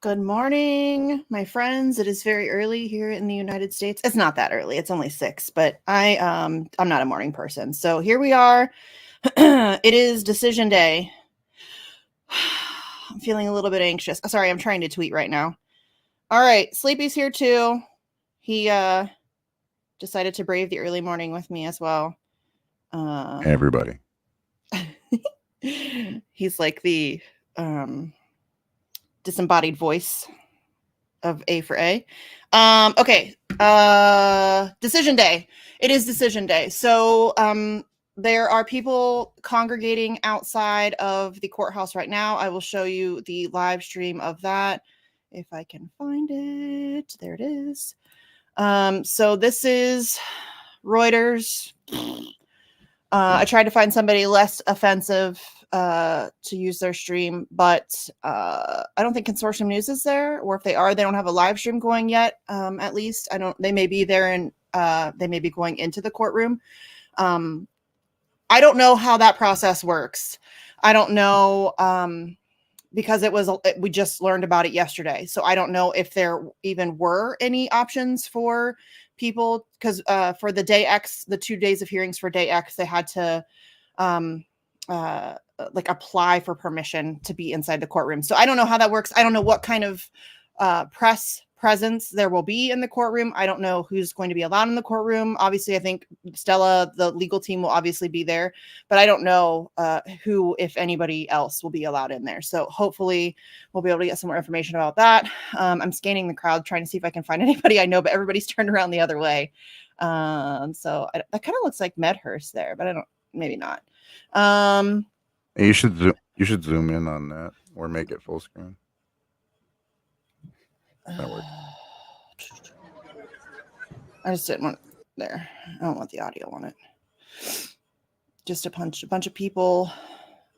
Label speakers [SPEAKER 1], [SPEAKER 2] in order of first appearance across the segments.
[SPEAKER 1] Good morning, my friends. It is very early here in the United States. It's not that early. It's only 6, but I'm not a morning person. So here we are. It is decision day. I'm feeling a little bit anxious. Sorry, I'm trying to tweet right now. All right, Sleepy's here too. He decided to brave the early morning with me as well.
[SPEAKER 2] Hey, everybody.
[SPEAKER 1] He's like the disembodied voice of A for A. Okay. Decision day. It is decision day. So there are people congregating outside of the courthouse right now. I will show you the live stream of that if I can find it. There it is. So this is Reuters. I tried to find somebody less offensive to use their stream, but I don't think Consortium News is there, or if they are, they don't have a live stream going yet. At least they may be there and they may be going into the courtroom. I don't know how that process works. I don't know because we just learned about it yesterday. So I don't know if there even were any options for people, because for the day X, the 2 days of hearings for day X, they had to apply for permission to be inside the courtroom. So I don't know how that works. I don't know what kind of press presence there will be in the courtroom. I don't know who's going to be allowed in the courtroom. Obviously, I think Stella, the legal team, will obviously be there, but I don't know who, if anybody else, will be allowed in there. So hopefully we'll be able to get some more information about that. I'm scanning the crowd, trying to see if I can find anybody I know, but everybody's turned around the other way. So that kind of looks like Medhurst there, but maybe not.
[SPEAKER 2] You should zoom in on that or make it full screen. That works.
[SPEAKER 1] I just didn't want there. I don't want the audio on it. Just a bunch of people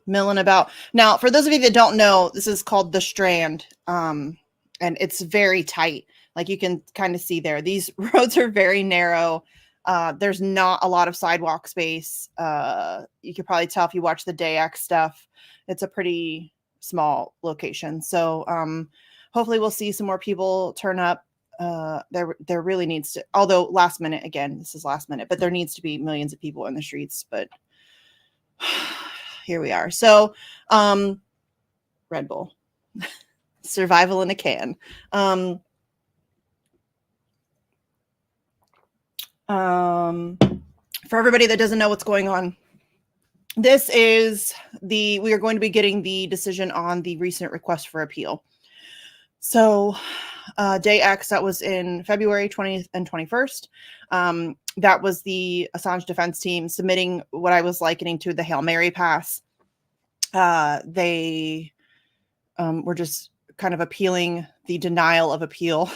[SPEAKER 1] milling about. Now, for those of you that don't know, this is called the Strand, and it's very tight. Like you can kind of see there. These roads are very narrow. There's not a lot of sidewalk space. You could probably tell if you watch the Day X stuff. It's a pretty small location. So hopefully we'll see some more people turn up. There really needs to, although last minute, again, this is last minute, but there needs to be millions of people in the streets. But here we are. So Red Bull. Survival in a can. For everybody that doesn't know what's going on, we are going to be getting the decision on the recent request for appeal. So day X, that was in February 20th and 21st. That was the Assange defense team submitting what I was likening to the Hail Mary pass. They were just kind of appealing the denial of appeal.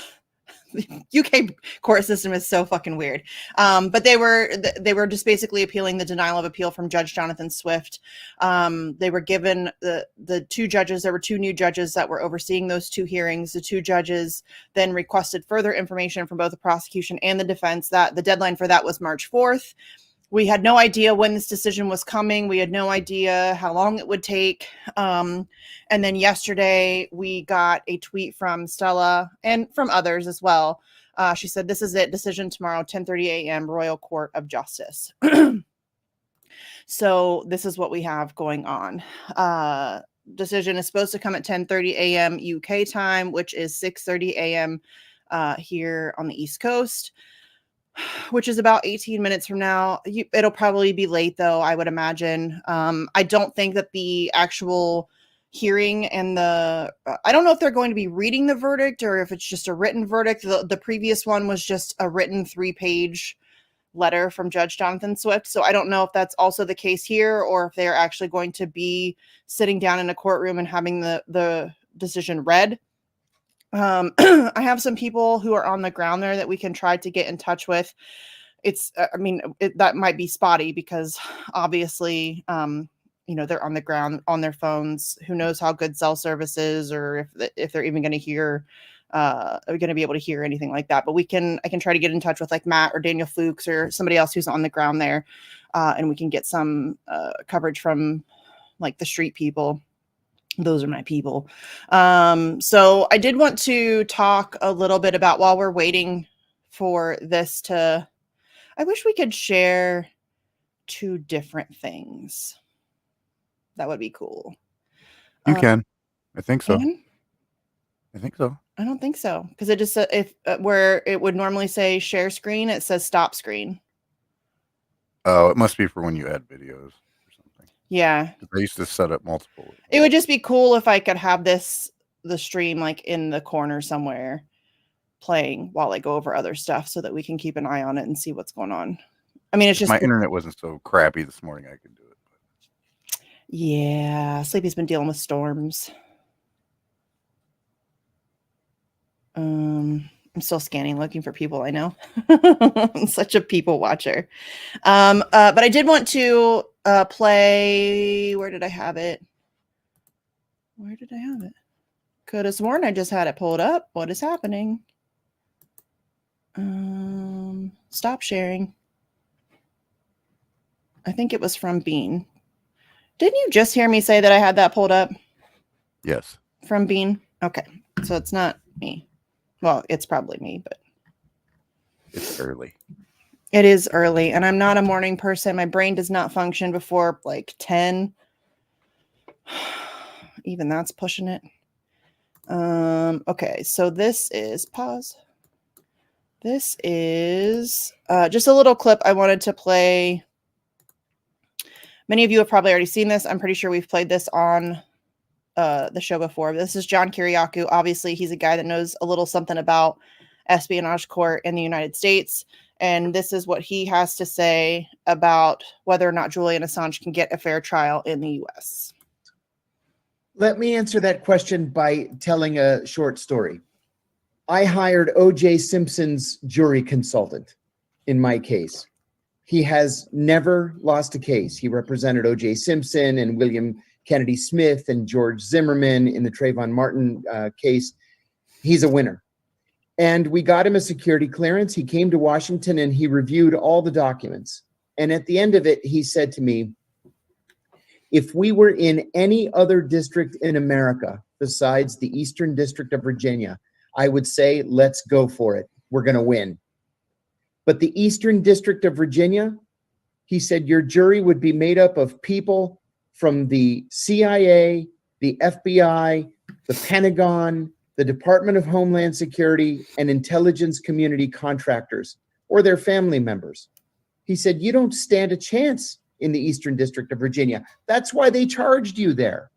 [SPEAKER 1] The UK court system is so fucking weird. But they were just basically appealing the denial of appeal from Judge Jonathan Swift. They were given the two judges. There were two new judges that were overseeing those two hearings. The two judges then requested further information from both the prosecution and the defense. That the deadline for that was March 4th. We had no idea when this decision was coming. We had no idea how long it would take. And then yesterday we got a tweet from Stella and from others as well. She said, "This is it. Decision tomorrow, 10:30 a.m. Royal Court of Justice." So this is what we have going on. Decision is supposed to come at 10:30 a.m. UK time, which is 6:30 a.m. Here on the East Coast, which is about 18 minutes from now. It'll probably be late, though, I would imagine. I don't think that the actual hearing and I don't know if they're going to be reading the verdict or if it's just a written verdict. The previous one was just a written 3-page letter from Judge Jonathan Swift. So I don't know if that's also the case here or if they're actually going to be sitting down in a courtroom and having the decision read. I have some people who are on the ground there that we can try to get in touch with. That might be spotty because obviously, they're on the ground on their phones. Who knows how good cell service is, or if they're even going to hear, are going to be able to hear anything like that. But I can try to get in touch with like Matt or Daniel Fuchs or somebody else who's on the ground there, and we can get some coverage from like the street people. Those are my people. So I did want to talk a little bit about, while we're waiting for this to, I wish we could share two different things. That would be cool.
[SPEAKER 2] You can. I think so.
[SPEAKER 1] Can?
[SPEAKER 2] I think so.
[SPEAKER 1] I don't think so, because it just if where it would normally say share screen, it says stop screen.
[SPEAKER 2] Oh, it must be for when you add videos or something.
[SPEAKER 1] Yeah.
[SPEAKER 2] I used to set up multiple.
[SPEAKER 1] It would just be cool if I could have the stream like in the corner somewhere playing while I go over other stuff, so that we can keep an eye on it and see what's going on. I mean, it's just
[SPEAKER 2] my internet wasn't so crappy this morning, I could do it.
[SPEAKER 1] Yeah, Sleepy's been dealing with storms. I'm still scanning, looking for people I know. I'm such a people watcher. But I did want to play. Where did I have it? Could have sworn I just had it pulled up. What is happening? Stop sharing. I think it was from Bean. Didn't you just hear me say that I had that pulled up?
[SPEAKER 2] Yes.
[SPEAKER 1] From Bean? Okay. So it's not me. Well, it's probably me, but
[SPEAKER 2] it's early.
[SPEAKER 1] It is early, and I'm not a morning person. My brain does not function before like 10. Even that's pushing it. Okay, so this is pause. This is just a little clip I wanted to play. Many of you have probably already seen this. I'm pretty sure we've played this on the show before. This is John Kiriakou. Obviously, he's a guy that knows a little something about espionage court in the United States. And this is what he has to say about whether or not Julian Assange can get a fair trial in the U.S.
[SPEAKER 3] Let me answer that question by telling a short story. I hired O.J. Simpson's jury consultant in my case. He has never lost a case. He represented O.J. Simpson and William Kennedy Smith and George Zimmerman in the Trayvon Martin case. He's a winner. And we got him a security clearance. He came to Washington and he reviewed all the documents. And at the end of it, he said to me, if we were in any other district in America besides the Eastern District of Virginia, I would say, let's go for it. We're going to win. But the Eastern District of Virginia, he said, your jury would be made up of people from the CIA, the FBI, the Pentagon, the Department of Homeland Security, and intelligence community contractors or their family members. He said, you don't stand a chance in the Eastern District of Virginia. That's why they charged you there.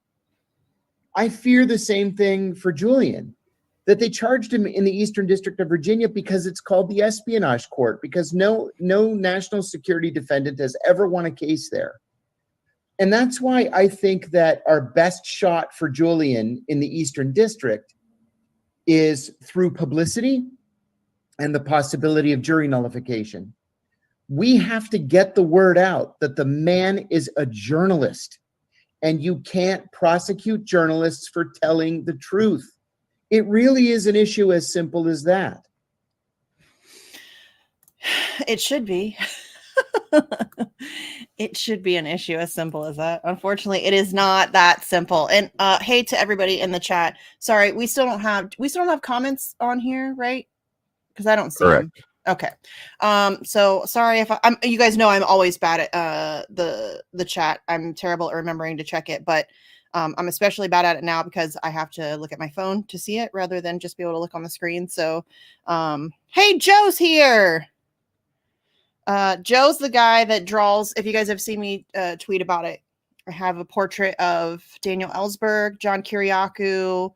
[SPEAKER 3] I fear the same thing for Julian, that they charged him in the Eastern District of Virginia because it's called the espionage court, because no national security defendant has ever won a case there. And that's why I think that our best shot for Julian in the Eastern District is through publicity and the possibility of jury nullification. We have to get the word out that the man is a journalist, and you can't prosecute journalists for telling the truth. It really is an issue as simple as that.
[SPEAKER 1] It should be. It should be an issue as simple as that. Unfortunately, it is not that simple. And hey to everybody in the chat. Sorry, we still don't have comments on here, right? Because I don't see them. Okay. So sorry if I'm you guys know I'm always bad at the chat. I'm terrible at remembering to check it, but I'm especially bad at it now because I have to look at my phone to see it rather than just be able to look on the screen. So hey, Joe's here. Joe's the guy that draws, if you guys have seen me tweet about it, I have a portrait of Daniel Ellsberg, John Kiriakou,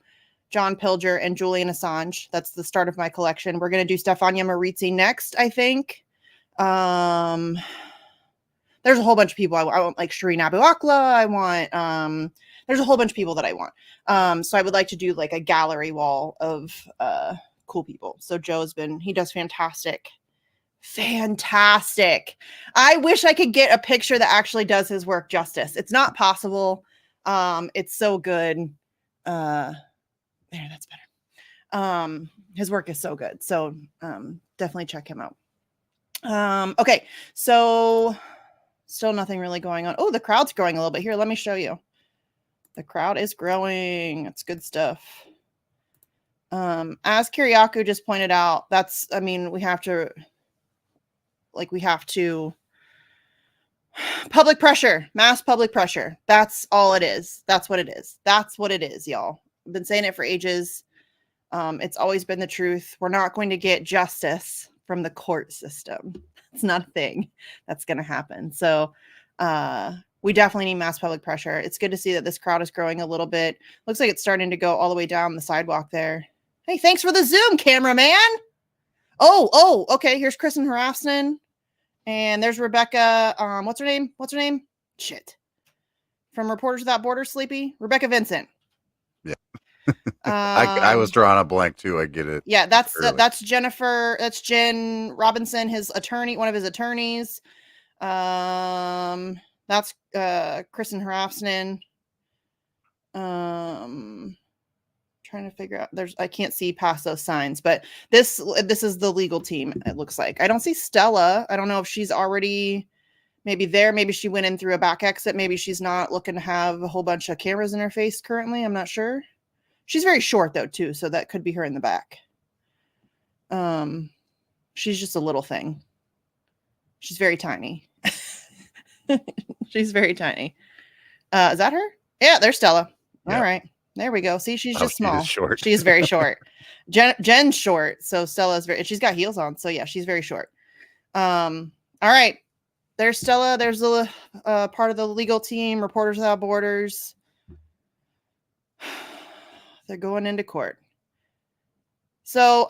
[SPEAKER 1] John Pilger, and Julian Assange. That's the start of my collection. We're going to do Stefania Marizzi next, I think. There's a whole bunch of people. I want like Shireen Abu Akleh. I want, there's a whole bunch of people that I want. So I would like to do like a gallery wall of cool people. So he does fantastic. I wish I could get a picture that actually does his work justice. It's not possible. It's so good. There, that's better. His work is so good. So definitely check him out. Okay, so still nothing really going on. Oh, the crowd's growing a little bit here. Let me show you. The crowd is growing. That's good stuff. As Kiriakou just pointed out, we have to public pressure, mass public pressure. That's all it is. That's what it is. That's what it is, y'all. I've been saying it for ages. It's always been the truth. We're not going to get justice from the court system. It's not a thing that's going to happen. So we definitely need mass public pressure. It's good to see that this crowd is growing a little bit. Looks like it's starting to go all the way down the sidewalk there. Hey, thanks for the Zoom, cameraman. Oh, okay. Here's Kristen Harafson. And there's Rebecca. What's her name? Shit. From Reporters Without Borders, Sleepy. Rebecca Vincent.
[SPEAKER 2] Yeah. I was drawing a blank too. I get it.
[SPEAKER 1] Yeah, that's Jennifer. That's Jen Robinson, his attorney, one of his attorneys. That's Kristen Harafson. Trying to figure out. I can't see past those signs, but this is the legal team. It looks like I don't see Stella. I don't know if she's already maybe there. Maybe she went in through a back exit. Maybe she's not looking to have a whole bunch of cameras in her face currently. I'm not sure. She's very short though too, so that could be her in the back. She's just a little thing. She's very tiny. She's very tiny. Is that her? Yeah, there's Stella.
[SPEAKER 2] Yeah.
[SPEAKER 1] All right. There we go. See, she's just small.
[SPEAKER 2] She is short.
[SPEAKER 1] She's very short. Jen's short, so Stella's she's got heels on, so yeah, she's very short. All right. There's Stella. There's the part of the legal team, Reporters Without Borders. They're going into court. So,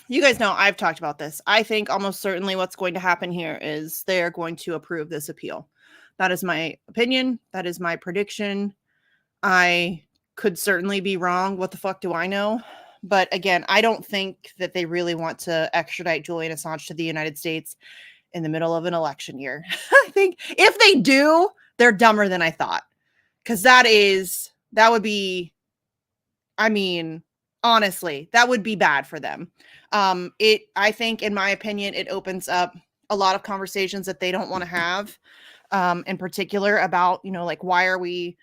[SPEAKER 1] you guys know I've talked about this. I think almost certainly what's going to happen here is they are going to approve this appeal. That is my opinion. That is my prediction. I could certainly be wrong. What the fuck do I know? But again, I don't think that they really want to extradite Julian Assange to the United States in the middle of an election year. I think if they do, they're dumber than I thought. Because that would be, honestly, that would be bad for them. I think, in my opinion, it opens up a lot of conversations that they don't want to have, in particular about, why are we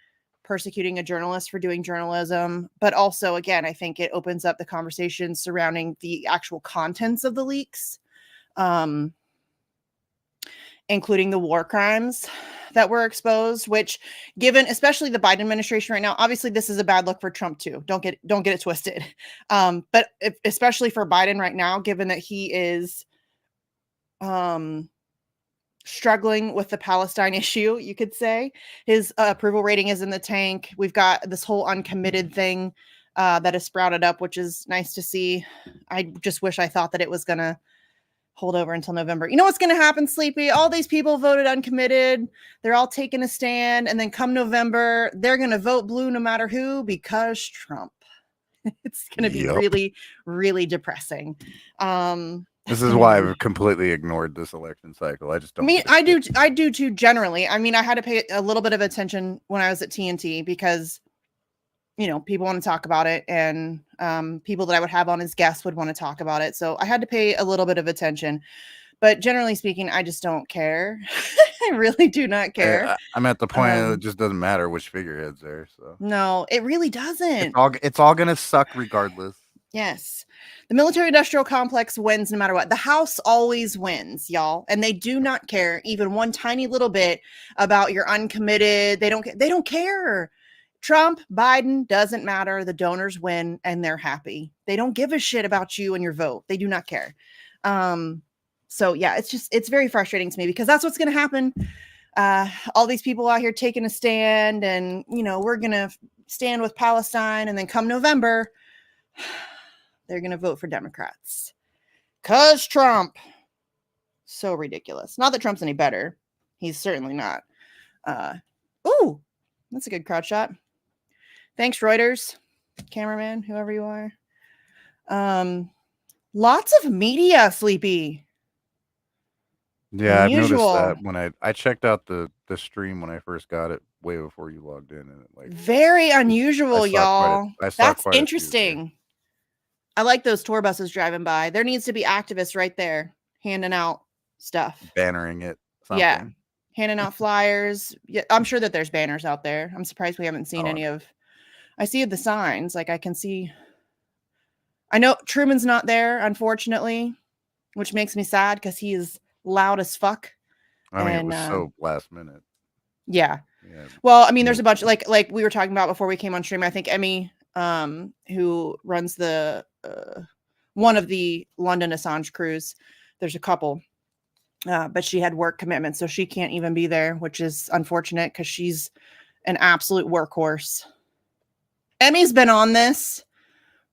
[SPEAKER 1] persecuting a journalist for doing journalism? But also, again, I think it opens up the conversation surrounding the actual contents of the leaks, including the war crimes that were exposed, which, given especially the Biden administration right now, obviously this is a bad look for Trump too. Don't get it twisted. But especially for Biden right now, given that he is struggling with the Palestine issue, you could say his approval rating is in the tank. We've got this whole uncommitted thing that has sprouted up, which is nice to see. I just wish I thought that it was going to hold over until November. You know what's going to happen, Sleepy? All these people voted uncommitted. They're all taking a stand. And then come November, they're going to vote blue no matter who, because Trump. It's going to be really, really depressing.
[SPEAKER 2] This is why I've completely ignored this election cycle. I just don't.
[SPEAKER 1] I do too, generally. I had to pay a little bit of attention when I was at TNT because, people want to talk about it, and people that I would have on as guests would want to talk about it. So I had to pay a little bit of attention. But generally speaking, I just don't care. I really do not care.
[SPEAKER 2] I'm at the point it just doesn't matter which figurehead's there. So
[SPEAKER 1] no, it really doesn't.
[SPEAKER 2] It's all gonna suck regardless.
[SPEAKER 1] Yes. The military-industrial complex wins no matter what. The House always wins, y'all. And they do not care even one tiny little bit about your uncommitted. They don't care. Trump, Biden, doesn't matter. The donors win and they're happy. They don't give a shit about you and your vote. They do not care. So yeah, it's very frustrating to me because that's what's going to happen. All these people out here taking a stand and, we're going to stand with Palestine, and then come November, they're going to vote for Democrats. 'Cause Trump. So ridiculous. Not that Trump's any better. He's certainly not. Ooh, that's a good crowd shot. Thanks, Reuters, cameraman, whoever you are. Lots of media, Sleepy.
[SPEAKER 2] Yeah, unusual. I've noticed that when I checked out the stream when I first got it way before you logged in, and it
[SPEAKER 1] very unusual, y'all. That's interesting.
[SPEAKER 2] Few,
[SPEAKER 1] I like those tour buses driving by. There needs to be activists right there handing out stuff,
[SPEAKER 2] bannering it.
[SPEAKER 1] Something. Yeah, handing out flyers. Yeah, I'm sure that there's banners out there. I'm surprised we haven't seen any of. I see the signs. Like I can see. I know Truman's not there, unfortunately, which makes me sad because he is loud as fuck.
[SPEAKER 2] I mean, it was so last minute.
[SPEAKER 1] Yeah.
[SPEAKER 2] Yeah.
[SPEAKER 1] Well, I mean, there's a bunch like we were talking about before we came on stream. I think Emmy, who runs the one of the London Assange crews, there's a couple, but she had work commitments, so she can't even be there, which is unfortunate because she's an absolute workhorse. Emmy's been on this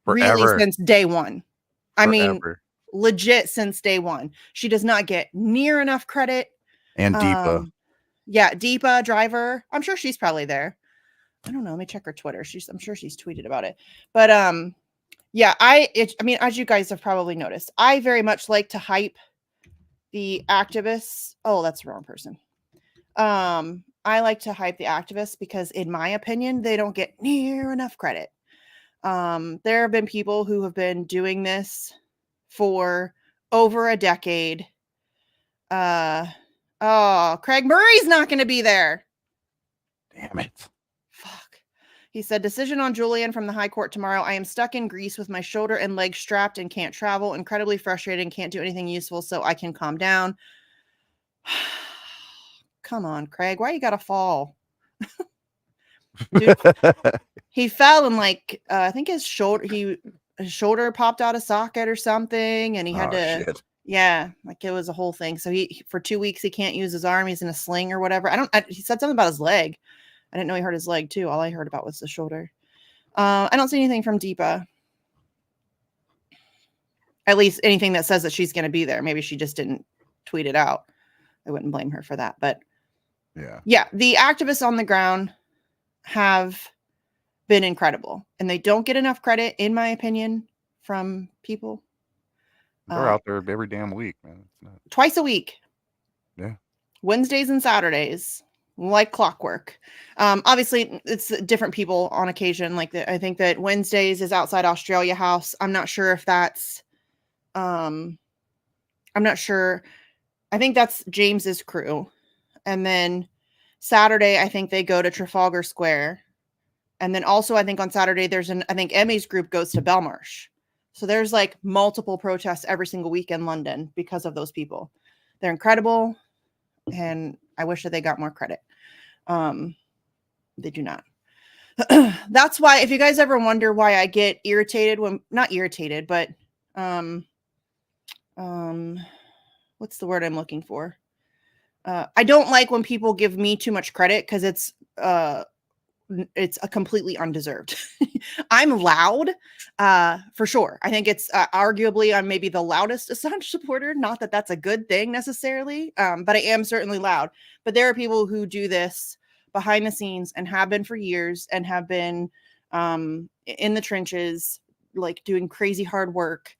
[SPEAKER 1] really since day one. I mean, legit since day one. She does not get near enough credit.
[SPEAKER 2] And Deepa.
[SPEAKER 1] Yeah, Deepa Driver. I'm sure she's probably there. I don't know. Let me check her Twitter. I'm sure she's tweeted about it. But yeah, I mean, as you guys have probably noticed, I very much like to hype the activists. Oh, that's the wrong person. I like to hype the activists because, in my opinion, they don't get near enough credit. There have been people who have been doing this for over a decade. Oh, Craig Murray's not going to be there.
[SPEAKER 2] Damn it.
[SPEAKER 1] Fuck. He said, decision on Julian from the High Court tomorrow. I am stuck in Greece with my shoulder and leg strapped and can't travel. Incredibly frustrated and can't do anything useful so I can calm down. Come on, Craig. Why you gotta fall? Dude, he fell and like I think his shoulder popped out of socket or something, and he had to
[SPEAKER 2] shit.
[SPEAKER 1] Yeah, like it was a whole thing. So he for 2 weeks he can't use his arm. He's in a sling or whatever. He said something about his leg. I didn't know he hurt his leg too. All I heard about was the shoulder. I don't see anything from Deepa. At least anything that says that she's going to be there. Maybe she just didn't tweet it out. I wouldn't blame her for that. But yeah, the activists on the ground have been incredible, and they don't get enough credit, in my opinion, from people.
[SPEAKER 2] They're out there every damn week, man.
[SPEAKER 1] Twice a week.
[SPEAKER 2] Yeah.
[SPEAKER 1] Wednesdays and Saturdays, like clockwork. Obviously, it's different people on occasion. Like I think that Wednesdays is outside Australia House. I'm not sure if that's. I'm not sure. I think that's James's crew, and then Saturday I think they go to Trafalgar Square, and then also I think on Saturday I think Emmy's group goes to Belmarsh. So there's like multiple protests every single week in London because of those people. They're incredible, and I wish that they got more credit. They do not. That's why, if you guys ever wonder why I get irritated not irritated, but what's the word I'm looking for? I don't like when people give me too much credit because it's a completely undeserved. I'm loud, for sure. I think it's arguably I'm maybe the loudest Assange supporter. Not that that's a good thing necessarily, but I am certainly loud. But there are people who do this behind the scenes and have been for years and have been in the trenches, like doing crazy hard work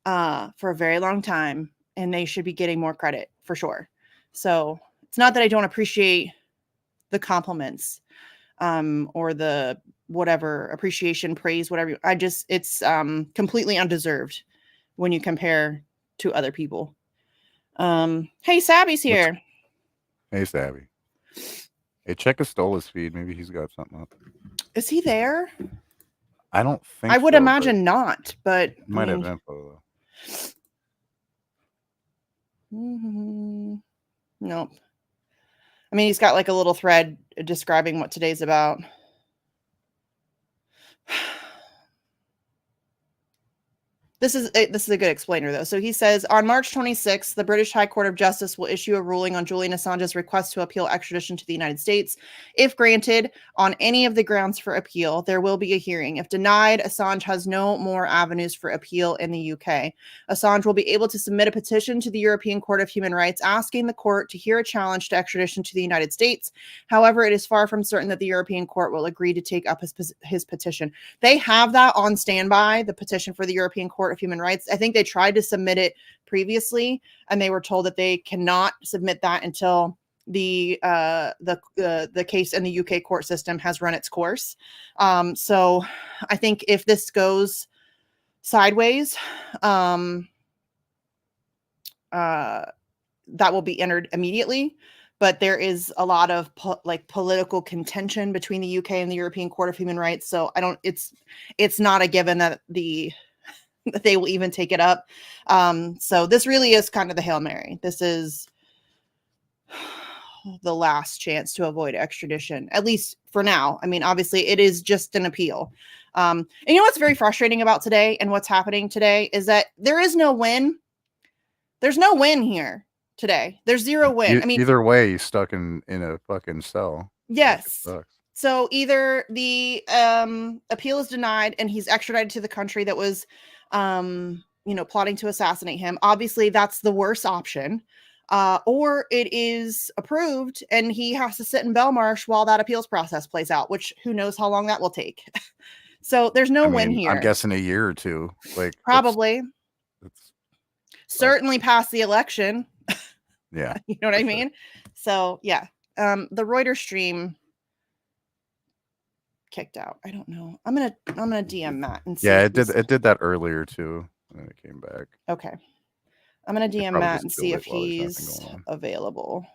[SPEAKER 1] for a very long time, and they should be getting more credit for sure. So it's not that I don't appreciate the compliments or the whatever appreciation, praise, whatever. It's completely undeserved when you compare to other people. Hey, Sabby's here.
[SPEAKER 2] Hey, Sabby. Hey, check Estola's feed. Maybe he's got something up.
[SPEAKER 1] Is he there?
[SPEAKER 2] I don't think
[SPEAKER 1] I would imagine not, but
[SPEAKER 2] he might have info
[SPEAKER 1] though. Nope. I mean, he's got like a little thread describing what today's about. This is a good explainer, though. So he says, on March 26th, the British High Court of Justice will issue a ruling on Julian Assange's request to appeal extradition to the United States. If granted, on any of the grounds for appeal, there will be a hearing. If denied, Assange has no more avenues for appeal in the UK. Assange will be able to submit a petition to the European Court of Human Rights asking the court to hear a challenge to extradition to the United States. However, it is far from certain that the European Court will agree to take up his petition. They have that on standby, the petition for the European Court of Human Rights. I think they tried to submit it previously, and they were told that they cannot submit that until the case in the UK court system has run its course. So I think if this goes sideways, that will be entered immediately. but there is a lot of political contention between the UK and the European Court of Human Rights. So it's not a given that that they will even take it up. So this really is kind of the Hail Mary. This is the last chance to avoid extradition, at least for now. I mean, obviously it is just an appeal. And you know what's very frustrating about today and what's happening today is that there is no win. There's no win here today. There's zero win. I mean,
[SPEAKER 2] either way, he's stuck in a fucking cell.
[SPEAKER 1] Yes. So either the appeal is denied and he's extradited to the country that was, plotting to assassinate him. Obviously, that's the worst option. Or it is approved and he has to sit in Belmarsh while that appeals process plays out, which who knows how long that will take. So there's no win here.
[SPEAKER 2] I'm guessing a year or two. Like
[SPEAKER 1] probably. That's certainly past the election.
[SPEAKER 2] Yeah.
[SPEAKER 1] You know what I mean? So yeah. The Reuters stream kicked out. I don't know. I'm gonna DM Matt and see.
[SPEAKER 2] Yeah, it did that earlier too. And then it came back.
[SPEAKER 1] Okay. I'm gonna DM Matt and see if he's available.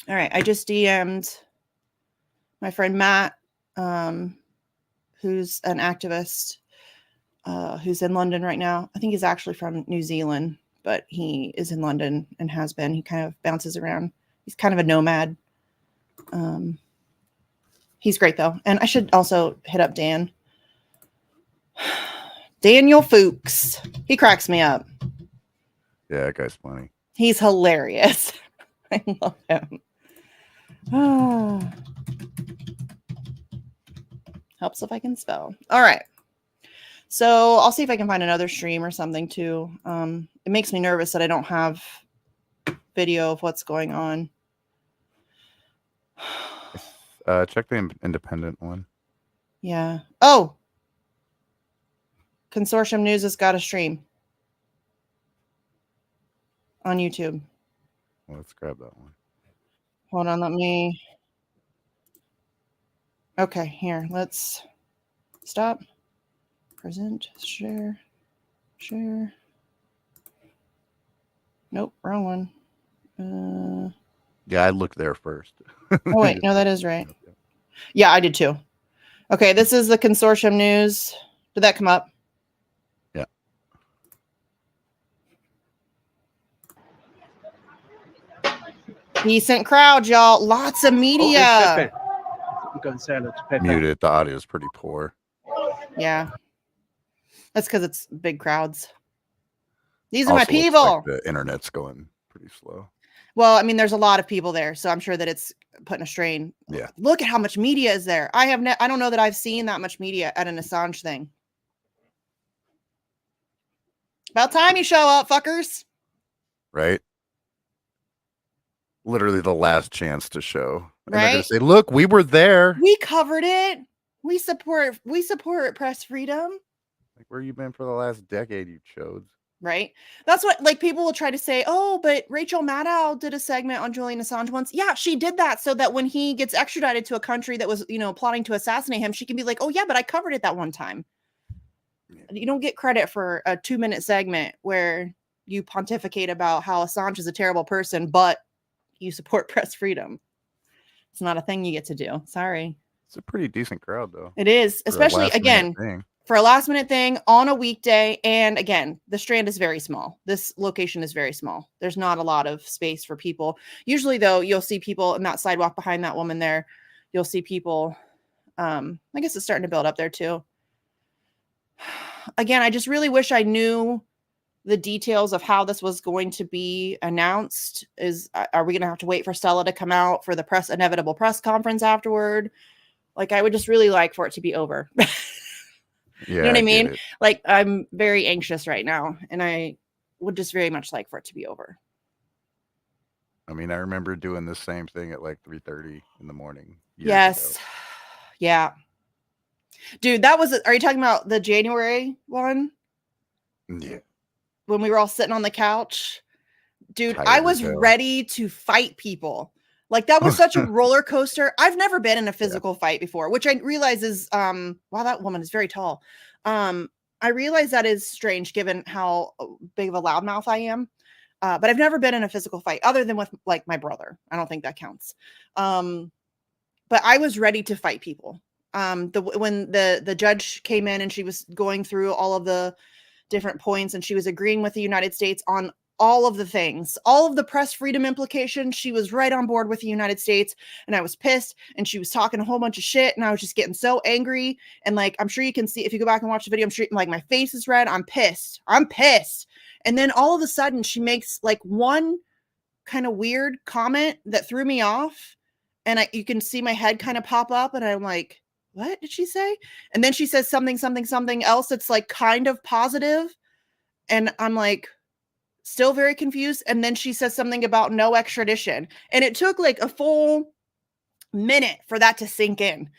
[SPEAKER 1] All right, I just DM'd my friend Matt, who's an activist, who's in London right now. I think he's actually from New Zealand, but he is in London and has been. He kind of bounces around. He's kind of a nomad. He's great though. And I should also hit up Dan. Daniel Fuchs. He cracks me up.
[SPEAKER 2] Yeah, that guy's funny.
[SPEAKER 1] He's hilarious. I love him. Oh. Helps if I can spell. All right. So I'll see if I can find another stream or something too. It makes me nervous that I don't have video of what's going on.
[SPEAKER 2] Check the independent one.
[SPEAKER 1] Yeah. Oh. Consortium News has got a stream on YouTube.
[SPEAKER 2] Well, let's grab that one.
[SPEAKER 1] Hold on, let me. Okay, here. Let's stop. Present, share. Nope, wrong one.
[SPEAKER 2] Yeah, I looked there first.
[SPEAKER 1] Oh wait, no, that is right. Yeah, I did too. Okay, this is the Consortium News. Did that come up?
[SPEAKER 2] Yeah.
[SPEAKER 1] Decent crowd, y'all. Lots of media.
[SPEAKER 2] Muted. The audio is pretty poor.
[SPEAKER 1] Yeah. That's because it's big crowds. These are my
[SPEAKER 2] Also,
[SPEAKER 1] people.
[SPEAKER 2] like the internet's going pretty slow.
[SPEAKER 1] Well, I mean, there's a lot of people there, so I'm sure that it's putting a strain.
[SPEAKER 2] Yeah.
[SPEAKER 1] Look at how much media is there. I don't know that I've seen that much media at an Assange thing. About time you show up, fuckers.
[SPEAKER 2] Right? Literally the last chance to show. And
[SPEAKER 1] right?
[SPEAKER 2] They're gonna say, look, we were there.
[SPEAKER 1] We covered it. We support press freedom.
[SPEAKER 2] Like, where you been for the last decade, you chodes?
[SPEAKER 1] Right? That's what, like, people will try to say, oh, but Rachel Maddow did a segment on Julian Assange once. Yeah, she did that so that when he gets extradited to a country that was, plotting to assassinate him, she can be like, oh, yeah, but I covered it that one time. Yeah. You don't get credit for a 2-minute segment where you pontificate about how Assange is a terrible person, but you support press freedom. It's not a thing you get to do. Sorry.
[SPEAKER 2] It's a pretty decent crowd, though.
[SPEAKER 1] It is, especially, again, for a last minute thing on a weekday. And again, the Strand is very small. This location is very small. There's not a lot of space for people. Usually, though, you'll see people in that sidewalk behind that woman there. You'll see people. I guess it's starting to build up there, too. Again, I just really wish I knew the details of how this was going to be announced. Are we going to have to wait for Stella to come out for the inevitable press conference afterward? Like, I would just really like for it to be over.
[SPEAKER 2] Yeah,
[SPEAKER 1] you know what I mean? Like, I'm very anxious right now, and I would just very much like for it to be over.
[SPEAKER 2] I mean, I remember doing the same thing at like 3:30 in the morning.
[SPEAKER 1] Yes. Ago. Yeah. Dude, are you talking about the January one?
[SPEAKER 2] Yeah.
[SPEAKER 1] When we were all sitting on the couch? Dude, I was ready to fight people. Like that was such a roller coaster. I've never been in a physical fight before, which I realize is wow, that woman is very tall. I realize that is strange given how big of a loudmouth I am. But I've never been in a physical fight other than with like my brother. I don't think that counts. But I was ready to fight people. When the judge came in and she was going through all of the different points and she was agreeing with the United States on all of the things, all of the press freedom implications. She was right on board with the United States, and I was pissed, and she was talking a whole bunch of shit, and I was just getting so angry. And like, I'm sure you can see if you go back and watch the video, I'm sure like my face is red. I'm pissed. And then all of a sudden she makes like one kind of weird comment that threw me off. And you can see my head kind of pop up, and I'm like, what did she say? And then she says something else that's like kind of positive. And I'm like, still very confused. And then she says something about no extradition. And it took like a full minute for that to sink in.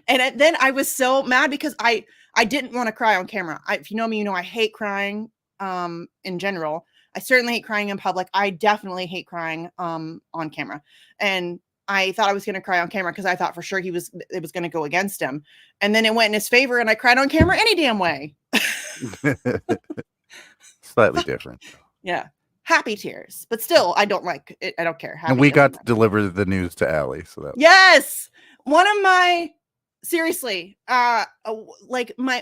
[SPEAKER 1] And then I was so mad because I didn't want to cry on camera. If you know me, you know I hate crying in general. I certainly hate crying in public. I definitely hate crying on camera. And I thought I was going to cry on camera because I thought for sure it was going to go against him. And then it went in his favor and I cried on camera any damn way.
[SPEAKER 2] Slightly different.
[SPEAKER 1] Yeah. Happy tears, but still, I don't like it. I don't care.
[SPEAKER 2] And we got to deliver the news to Allie. So that
[SPEAKER 1] yes, one of my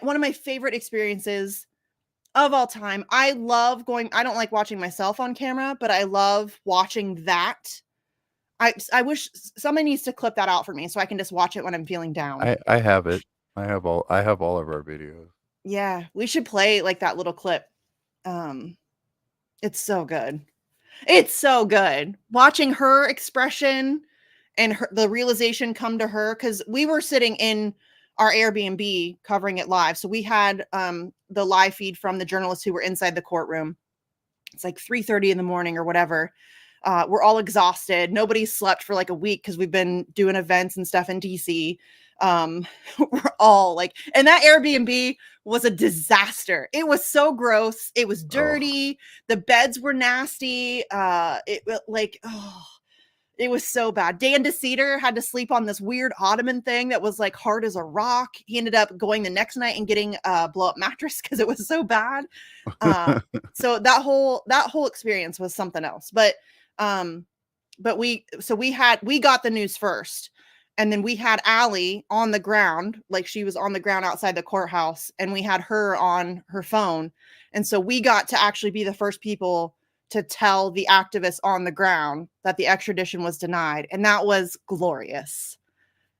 [SPEAKER 1] one of my favorite experiences of all time. I love going. I don't like watching myself on camera, but I love watching that. I wish somebody needs to clip that out for me so I can just watch it when I'm feeling down.
[SPEAKER 2] I have it. I have all of our videos.
[SPEAKER 1] Yeah, we should play like that little clip. It's so good. It's so good watching her expression and the realization come to her, because we were sitting in our Airbnb covering it live. So we had the live feed from the journalists who were inside the courtroom. It's like 3:30 in the morning or whatever. We're all exhausted. Nobody slept for like a week because we've been doing events and stuff in DC. We're all like, and that Airbnb was a disaster. It was so gross. It was dirty. The beds were nasty. It was so bad. Dan DeCeter had to sleep on this weird ottoman thing that was like hard as a rock. He ended up going the next night and getting a blow up mattress because it was so bad. So that whole experience was something else. But we got the news first. And then we had Allie on the ground, like she was on the ground outside the courthouse, and we had her on her phone. And so we got to actually be the first people to tell the activists on the ground that the extradition was denied. And that was glorious.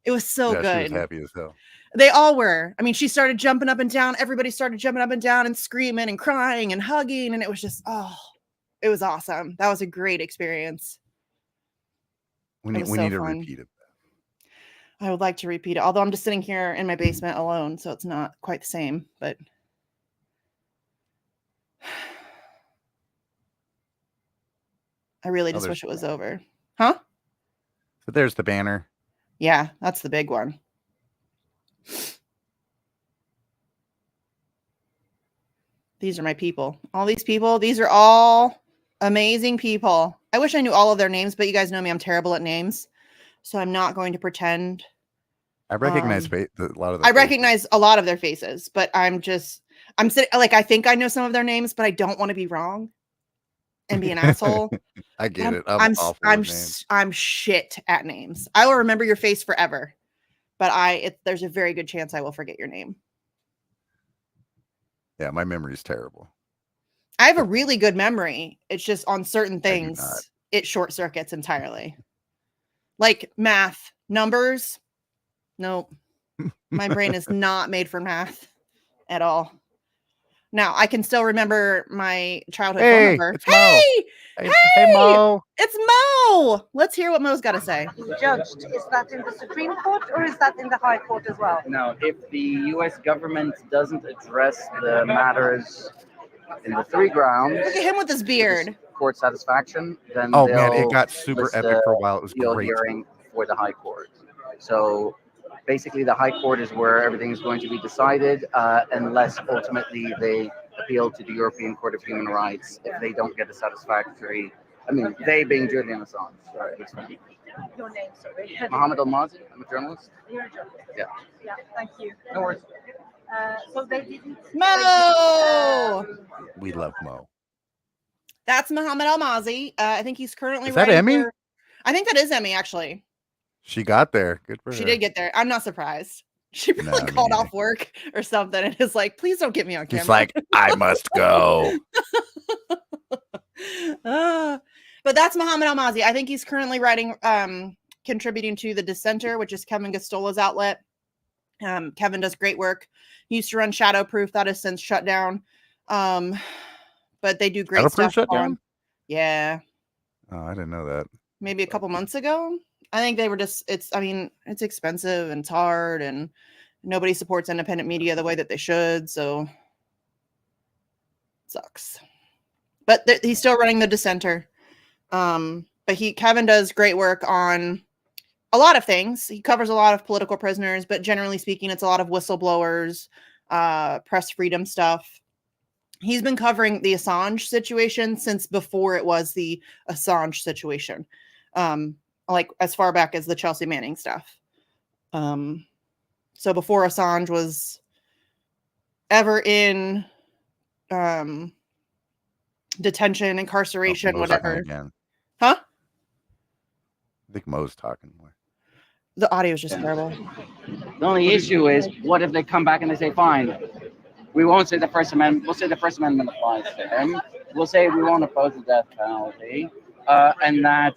[SPEAKER 1] It was so good.
[SPEAKER 2] She was happy as hell.
[SPEAKER 1] They all were. I mean, she started jumping up and down. Everybody started jumping up and down and screaming and crying and hugging. And it was just, it was awesome. That was a great experience.
[SPEAKER 2] We need to repeat it.
[SPEAKER 1] I would like to repeat it, although I'm just sitting here in my basement alone, so it's not quite the same, but I really just wish it was over. Huh?
[SPEAKER 2] So there's the banner.
[SPEAKER 1] Yeah, that's the big one. These are my people. All these people, these are all amazing people. I wish I knew all of their names, but you guys know me, I'm terrible at names. So I'm not going to pretend.
[SPEAKER 2] I recognize a lot of
[SPEAKER 1] I recognize a lot of their faces, but I'm sitting like, I think I know some of their names, but I don't want to be wrong and be an asshole.
[SPEAKER 2] I get it.
[SPEAKER 1] I'm shit at names. I will remember your face forever, but there's a very good chance I will forget your name.
[SPEAKER 2] Yeah, my memory is terrible.
[SPEAKER 1] I have a really good memory. It's just on certain things, it short circuits entirely. Like math, numbers. Nope. My brain is not made for math at all. Now, I can still remember my childhood phone number.
[SPEAKER 2] It's Mo. Hey, Mo.
[SPEAKER 1] It's Mo. Let's hear what Mo's got to say.
[SPEAKER 4] Judged, is that in the Supreme Court or is that in the High Court as well?
[SPEAKER 5] No, if the U.S. government doesn't address the matters in the three grounds,
[SPEAKER 1] look at him with his beard.
[SPEAKER 5] Court satisfaction, then
[SPEAKER 2] it got super epic for a while. It was great.
[SPEAKER 5] Hearing for the High Court. So basically, the High Court is where everything is going to be decided, unless ultimately they appeal to the European Court of Human Rights if they don't get a satisfactory I mean, they being Julian Assange. Sorry.
[SPEAKER 4] Your name, sorry.
[SPEAKER 5] Mohammed Al-Mazi. I'm a journalist.
[SPEAKER 4] You're a journalist.
[SPEAKER 5] Yeah.
[SPEAKER 4] Yeah, thank you.
[SPEAKER 5] No worries.
[SPEAKER 4] So they didn't.
[SPEAKER 1] Mo!
[SPEAKER 2] We love Mo.
[SPEAKER 1] That's Mohammed Al-Mazi. I think he's currently
[SPEAKER 2] Is that
[SPEAKER 1] writing
[SPEAKER 2] Emmy?
[SPEAKER 1] I think that is Emmy, actually.
[SPEAKER 2] She got there. Good for her.
[SPEAKER 1] She did get there. I'm not surprised. She probably
[SPEAKER 2] No, me
[SPEAKER 1] called
[SPEAKER 2] neither.
[SPEAKER 1] off work or something and is like, please don't get me on camera.
[SPEAKER 2] She's like, I must go.
[SPEAKER 1] But that's Mohammed Al-Mazi. I think he's currently writing, contributing to The Dissenter, which is Kevin Gastola's outlet. Kevin does great work. He used to run Shadowproof. That has since shut down. But they do great
[SPEAKER 2] Shadowproof
[SPEAKER 1] stuff.
[SPEAKER 2] shut down?
[SPEAKER 1] Yeah.
[SPEAKER 2] Oh, I didn't know that.
[SPEAKER 1] Maybe a couple months ago. I think they were just, it's expensive and it's hard and nobody supports independent media the way that they should. So it sucks. But he's still running The Dissenter. But Kevin does great work on a lot of things. He covers a lot of political prisoners, but generally speaking, it's a lot of whistleblowers, press freedom stuff. He's been covering the Assange situation since before it was the Assange situation. Like as far back as the Chelsea Manning stuff. So before Assange was ever in detention, incarceration, whatever.
[SPEAKER 2] Again.
[SPEAKER 1] Huh?
[SPEAKER 2] I think Mo's talking more.
[SPEAKER 1] The audio is just terrible.
[SPEAKER 5] The only issue is, what if they come back and they say, fine, we won't say the First Amendment, we'll say the First Amendment applies to him. We'll say we won't oppose the death penalty, and that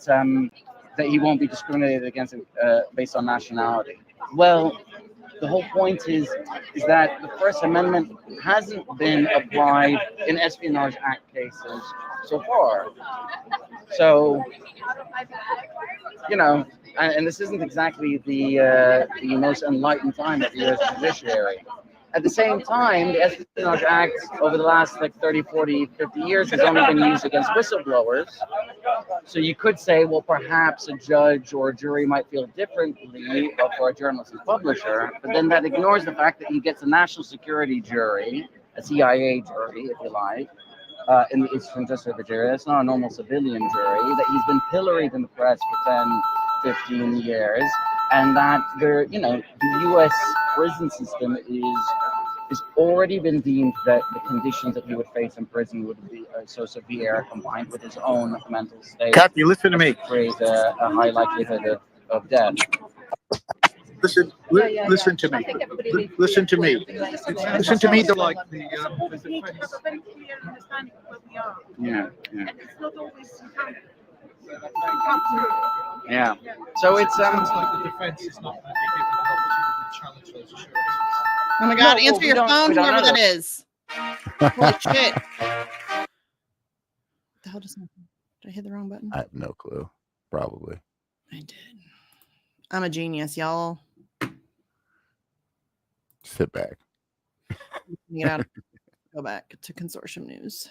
[SPEAKER 5] he won't be discriminated against based on nationality. Well, the whole point is that the First Amendment hasn't been applied in Espionage Act cases so far. So, and this isn't exactly the most enlightened time of the U.S. judiciary. At the same time, the Espionage Act over the last 30, 40, 50 years has only been used against whistleblowers. So you could say, well, perhaps a judge or a jury might feel differently for a journalist and publisher, but then that ignores the fact that he gets a national security jury, a CIA jury, if you like, in the Eastern District of Nigeria. It's not a normal civilian jury, that he's been pilloried in the press for 10, 15 years, and that the U.S. prison system is already been deemed that the conditions that he would face in prison would be so severe, combined with his own mental state.
[SPEAKER 6] Kathy, listen to me.
[SPEAKER 5] Create a high likelihood of death.
[SPEAKER 6] Listen to me. Listen to me. Listen to me.
[SPEAKER 4] Like we need to have a very clear understanding of where we are.
[SPEAKER 5] Yeah.
[SPEAKER 4] And it's not always
[SPEAKER 5] Yeah. So it's
[SPEAKER 7] sounds like the defense is not going to be given an opportunity to challenge those assurances.
[SPEAKER 1] Oh my God,
[SPEAKER 5] No,
[SPEAKER 1] answer your phone,
[SPEAKER 5] we don't
[SPEAKER 1] whoever
[SPEAKER 5] know.
[SPEAKER 1] that is. Holy shit. What the hell just happened? Did I hit the wrong button?
[SPEAKER 2] I have no clue. Probably.
[SPEAKER 1] I did. I'm a genius, y'all.
[SPEAKER 2] Sit back.
[SPEAKER 1] Get out. Go back to consortium news.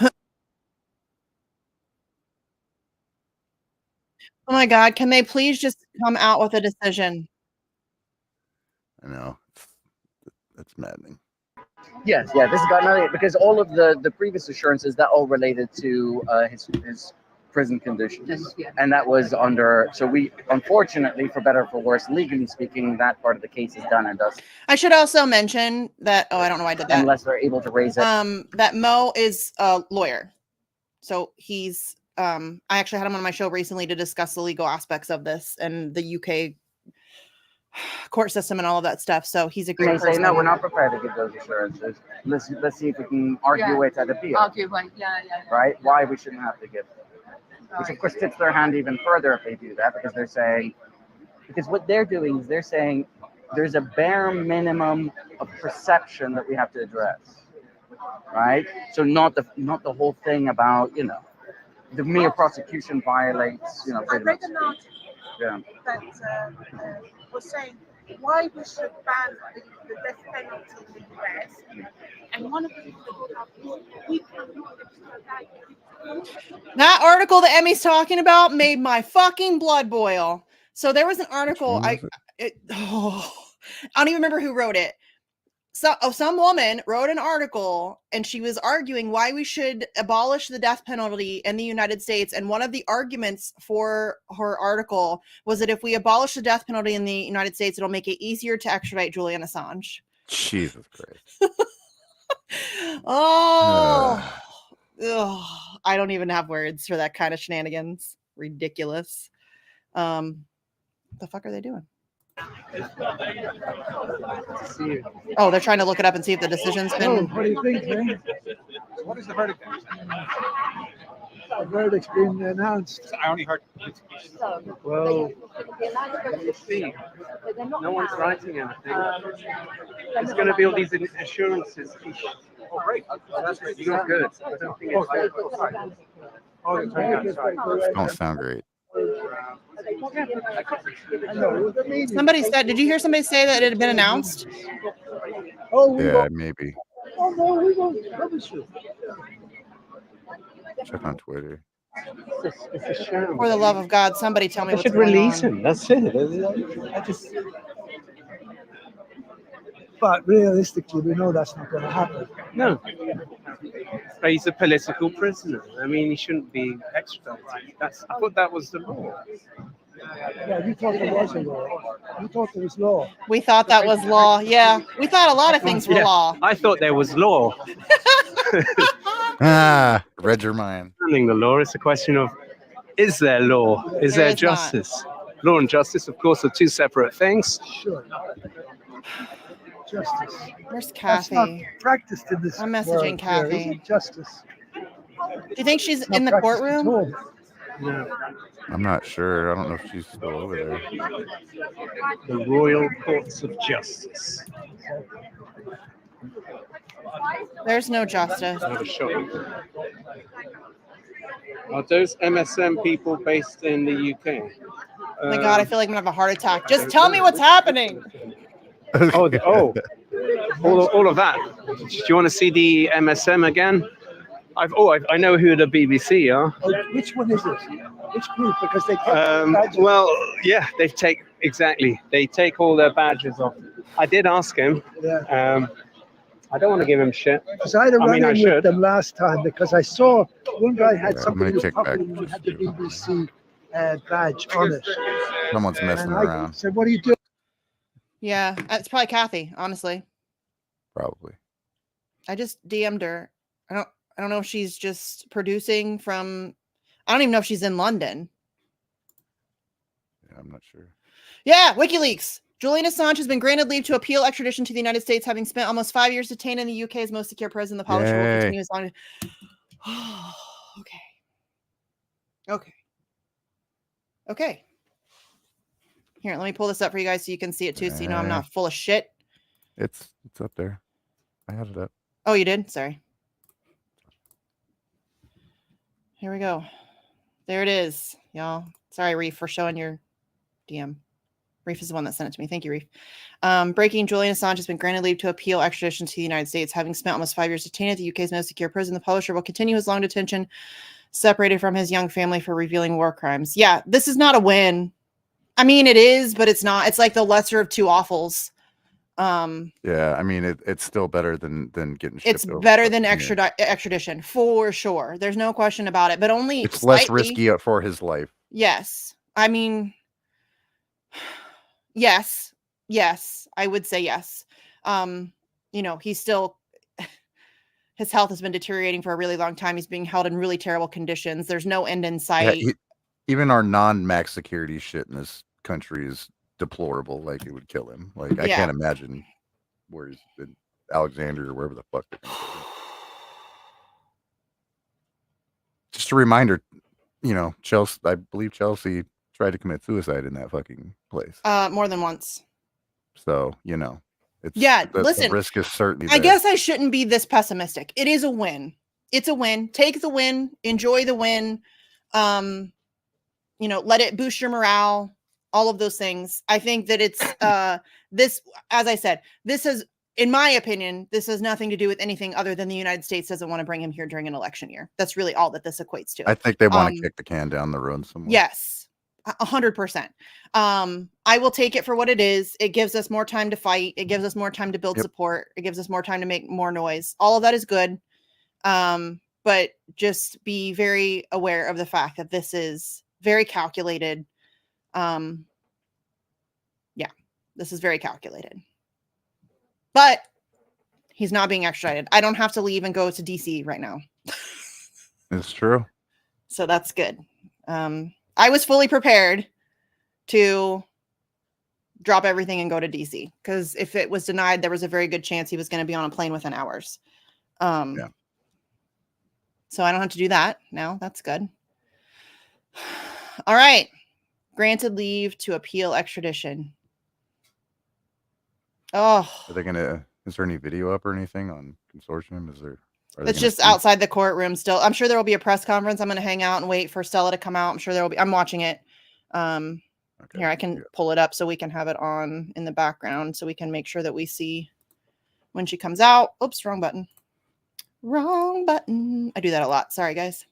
[SPEAKER 1] Oh my God, can they please just come out with a decision?
[SPEAKER 2] I know. It's maddening.
[SPEAKER 5] Yes, this has got nothing, because all of the previous assurances that all related to his prison conditions, and that was under. So we, unfortunately, for better or for worse, legally speaking, that part of the case is done and dusted.
[SPEAKER 1] I should also mention that. Oh, I don't know why I did that.
[SPEAKER 5] Unless they're able to raise it.
[SPEAKER 1] That Mo is a lawyer, so he's. I actually had him on my show recently to discuss the legal aspects of this and the UK court system and all of that stuff. So he's a great person.
[SPEAKER 5] Say, no, we're not prepared to give those assurances. Let's see if we can argue it at appeal. Right? Why we shouldn't have to give them. Which of course tips their hand even further if they do that, because they're saying, because what they're doing is they're saying there's a bare minimum of perception that we have to address. Right? So not the whole thing about, the mere prosecution violates,
[SPEAKER 4] I read an article that was saying why we should ban the death penalty in the US. And one of the things that brought up is we cannot
[SPEAKER 1] that article that Emmy's talking about made my fucking blood boil. So there was an article. I don't even remember who wrote it. some woman wrote an article and she was arguing why we should abolish the death penalty in the United States. And one of the arguments for her article was that if we abolish the death penalty in the United States, it'll make it easier to extradite Julian Assange.
[SPEAKER 2] Jesus Christ.
[SPEAKER 1] Oh, I don't even have words for that kind of shenanigans. Ridiculous. The fuck are they doing? Oh, they're trying to look it up and see if the decision's been.
[SPEAKER 7] What do you think, man?
[SPEAKER 6] What is the verdict?
[SPEAKER 7] The verdict's been announced.
[SPEAKER 6] I only heard.
[SPEAKER 8] Well, you see, no one's writing anything. There's going to be all these assurances.
[SPEAKER 6] Oh, great. That's great.
[SPEAKER 8] It's not good. I don't think it's
[SPEAKER 2] Don't sound great.
[SPEAKER 1] Somebody said, did you hear somebody say that it had been announced?
[SPEAKER 2] Yeah, maybe.
[SPEAKER 7] Oh, no, we won't publish it.
[SPEAKER 2] Check on Twitter.
[SPEAKER 8] it's a sham.
[SPEAKER 1] For the love of God, somebody tell me
[SPEAKER 8] They
[SPEAKER 1] what's
[SPEAKER 8] should
[SPEAKER 1] going
[SPEAKER 8] release
[SPEAKER 1] on.
[SPEAKER 8] him. That's it. I just.
[SPEAKER 7] But realistically, we know that's not going to happen.
[SPEAKER 8] No. But he's a political prisoner. I mean, he shouldn't be extradited. I thought that was the law.
[SPEAKER 7] Yeah, you thought there was a law. You thought there was law.
[SPEAKER 1] We thought that was law. Yeah, we thought a lot of things were
[SPEAKER 8] Yeah,
[SPEAKER 1] law.
[SPEAKER 8] I thought there was law.
[SPEAKER 2] Read your mind.
[SPEAKER 8] Understanding the law, it's a question of, is there law? Is
[SPEAKER 1] There
[SPEAKER 8] there
[SPEAKER 1] is not.
[SPEAKER 8] justice? Law and justice, of course, are two separate things.
[SPEAKER 7] Sure. Justice.
[SPEAKER 1] Where's
[SPEAKER 7] That's not
[SPEAKER 1] Kathy?
[SPEAKER 7] practiced in this
[SPEAKER 1] I'm messaging
[SPEAKER 7] world here,
[SPEAKER 1] Kathy.
[SPEAKER 7] is it? Justice.
[SPEAKER 1] Do you think she's
[SPEAKER 7] It's not
[SPEAKER 1] in the
[SPEAKER 7] practiced at
[SPEAKER 1] courtroom?
[SPEAKER 7] all.
[SPEAKER 8] No.
[SPEAKER 2] I'm not sure. I don't know if she's still over there.
[SPEAKER 8] The Royal Courts of Justice.
[SPEAKER 1] There's no justice.
[SPEAKER 8] Have a shot. Are those MSM people based in the UK?
[SPEAKER 1] Oh my God, I feel like I'm gonna have a heart attack. Just tell me what's happening.
[SPEAKER 8] All of that. Do you want to see the MSM again? I know who the BBC are.
[SPEAKER 7] Oh, which one is it? Which group? Because they kept badges.
[SPEAKER 8] Well, yeah, they take all their badges off. I did ask him.
[SPEAKER 7] Yeah.
[SPEAKER 8] I don't want to give him shit.
[SPEAKER 7] Because I had a
[SPEAKER 8] I mean, I
[SPEAKER 7] run-in
[SPEAKER 8] should.
[SPEAKER 7] with them last time because I saw one guy had
[SPEAKER 2] Yeah,
[SPEAKER 7] something
[SPEAKER 2] I'm
[SPEAKER 7] in
[SPEAKER 2] gonna
[SPEAKER 7] the
[SPEAKER 2] kick back
[SPEAKER 7] pocket and he
[SPEAKER 2] just
[SPEAKER 7] had the
[SPEAKER 2] you.
[SPEAKER 7] BBC badge on it.
[SPEAKER 2] Someone's messing
[SPEAKER 7] And I
[SPEAKER 2] around.
[SPEAKER 7] said, "What are you doing?"
[SPEAKER 1] Yeah, it's probably Kathy, honestly.
[SPEAKER 2] Probably.
[SPEAKER 1] I just DM'd her. I don't know if she's just producing from. I don't even know if she's in London.
[SPEAKER 2] Yeah, I'm not sure.
[SPEAKER 1] Yeah, WikiLeaks. Julian Assange has been granted leave to appeal extradition to the United States, having spent almost 5 years detained in the UK's most secure prison. The publisher will
[SPEAKER 2] Yay.
[SPEAKER 1] continue as long. Okay. Here, let me pull this up for you guys so you can see it too, so you know I'm not full of shit.
[SPEAKER 2] It's up there. I had it up.
[SPEAKER 1] Oh, you did? Sorry. Here we go. There it is, y'all. Sorry, Reef, for showing your DM. Reef is the one that sent it to me. Thank you, Reef. Breaking: Julian Assange has been granted leave to appeal extradition to the United States, having spent almost 5 years detained at the UK's most secure prison. The publisher will continue his long detention, separated from his young family for revealing war crimes. Yeah, this is not a win. I mean, it is, but it's not. It's like the lesser of two awfuls.
[SPEAKER 2] Yeah, I mean, it's still better than getting shipped
[SPEAKER 1] It's
[SPEAKER 2] over,
[SPEAKER 1] better
[SPEAKER 2] but,
[SPEAKER 1] than
[SPEAKER 2] yeah.
[SPEAKER 1] extradition for sure. There's no question about it, but only
[SPEAKER 2] It's less
[SPEAKER 1] slightly.
[SPEAKER 2] risky for his life.
[SPEAKER 1] Yes. I mean, yes, I would say yes. He's still, his health has been deteriorating for a really long time. He's being held in really terrible conditions. There's no end in
[SPEAKER 2] Yeah,
[SPEAKER 1] sight.
[SPEAKER 2] even our non-max security shit in this country is deplorable. Like, it would kill him. Like, I
[SPEAKER 1] Yeah.
[SPEAKER 2] can't imagine where he's in Alexandria or wherever the fuck they're gonna put him. Just a reminder, Chelsea. I believe Chelsea tried to commit suicide in that fucking place.
[SPEAKER 1] More than once.
[SPEAKER 2] So it's the
[SPEAKER 1] listen,
[SPEAKER 2] risk is certainly
[SPEAKER 1] I
[SPEAKER 2] there.
[SPEAKER 1] guess I shouldn't be this pessimistic. It is a win. It's a win. Take the win. Enjoy the win. Let it boost your morale. All of those things. I think that it's this, as I said, this is, in my opinion, this has nothing to do with anything other than the United States doesn't want to bring him here during an election year. That's really all that this equates to.
[SPEAKER 2] I think they want to kick the can down the road somewhere.
[SPEAKER 1] Yes, 100%. I will take it for what it is. It gives us more time to fight. It gives us more time to build support. It gives us more time to make more noise. All of that is good. But just be very aware of the fact that this is very calculated. Yeah, this is very calculated. But he's not being extradited. I don't have to leave and go to DC right now.
[SPEAKER 2] It's true.
[SPEAKER 1] So that's good. I was fully prepared to drop everything and go to DC, because if it was denied, there was a very good chance he was going to be on a plane within hours.
[SPEAKER 2] Yeah.
[SPEAKER 1] So I don't have to do that now. That's good. All right. Granted leave to appeal extradition. Oh,
[SPEAKER 2] Are they gonna? Is there any video up or anything on consortium? Is there?
[SPEAKER 1] It's just outside the courtroom still. I'm sure there will be a press conference. I'm going to hang out and wait for Stella to come out. I'm sure there will be. I'm watching it. Okay. Here, I can pull it up so we can have it on in the background so we can make sure that we see when she comes out. Oops, wrong button. Wrong button. I do that a lot. Sorry, guys.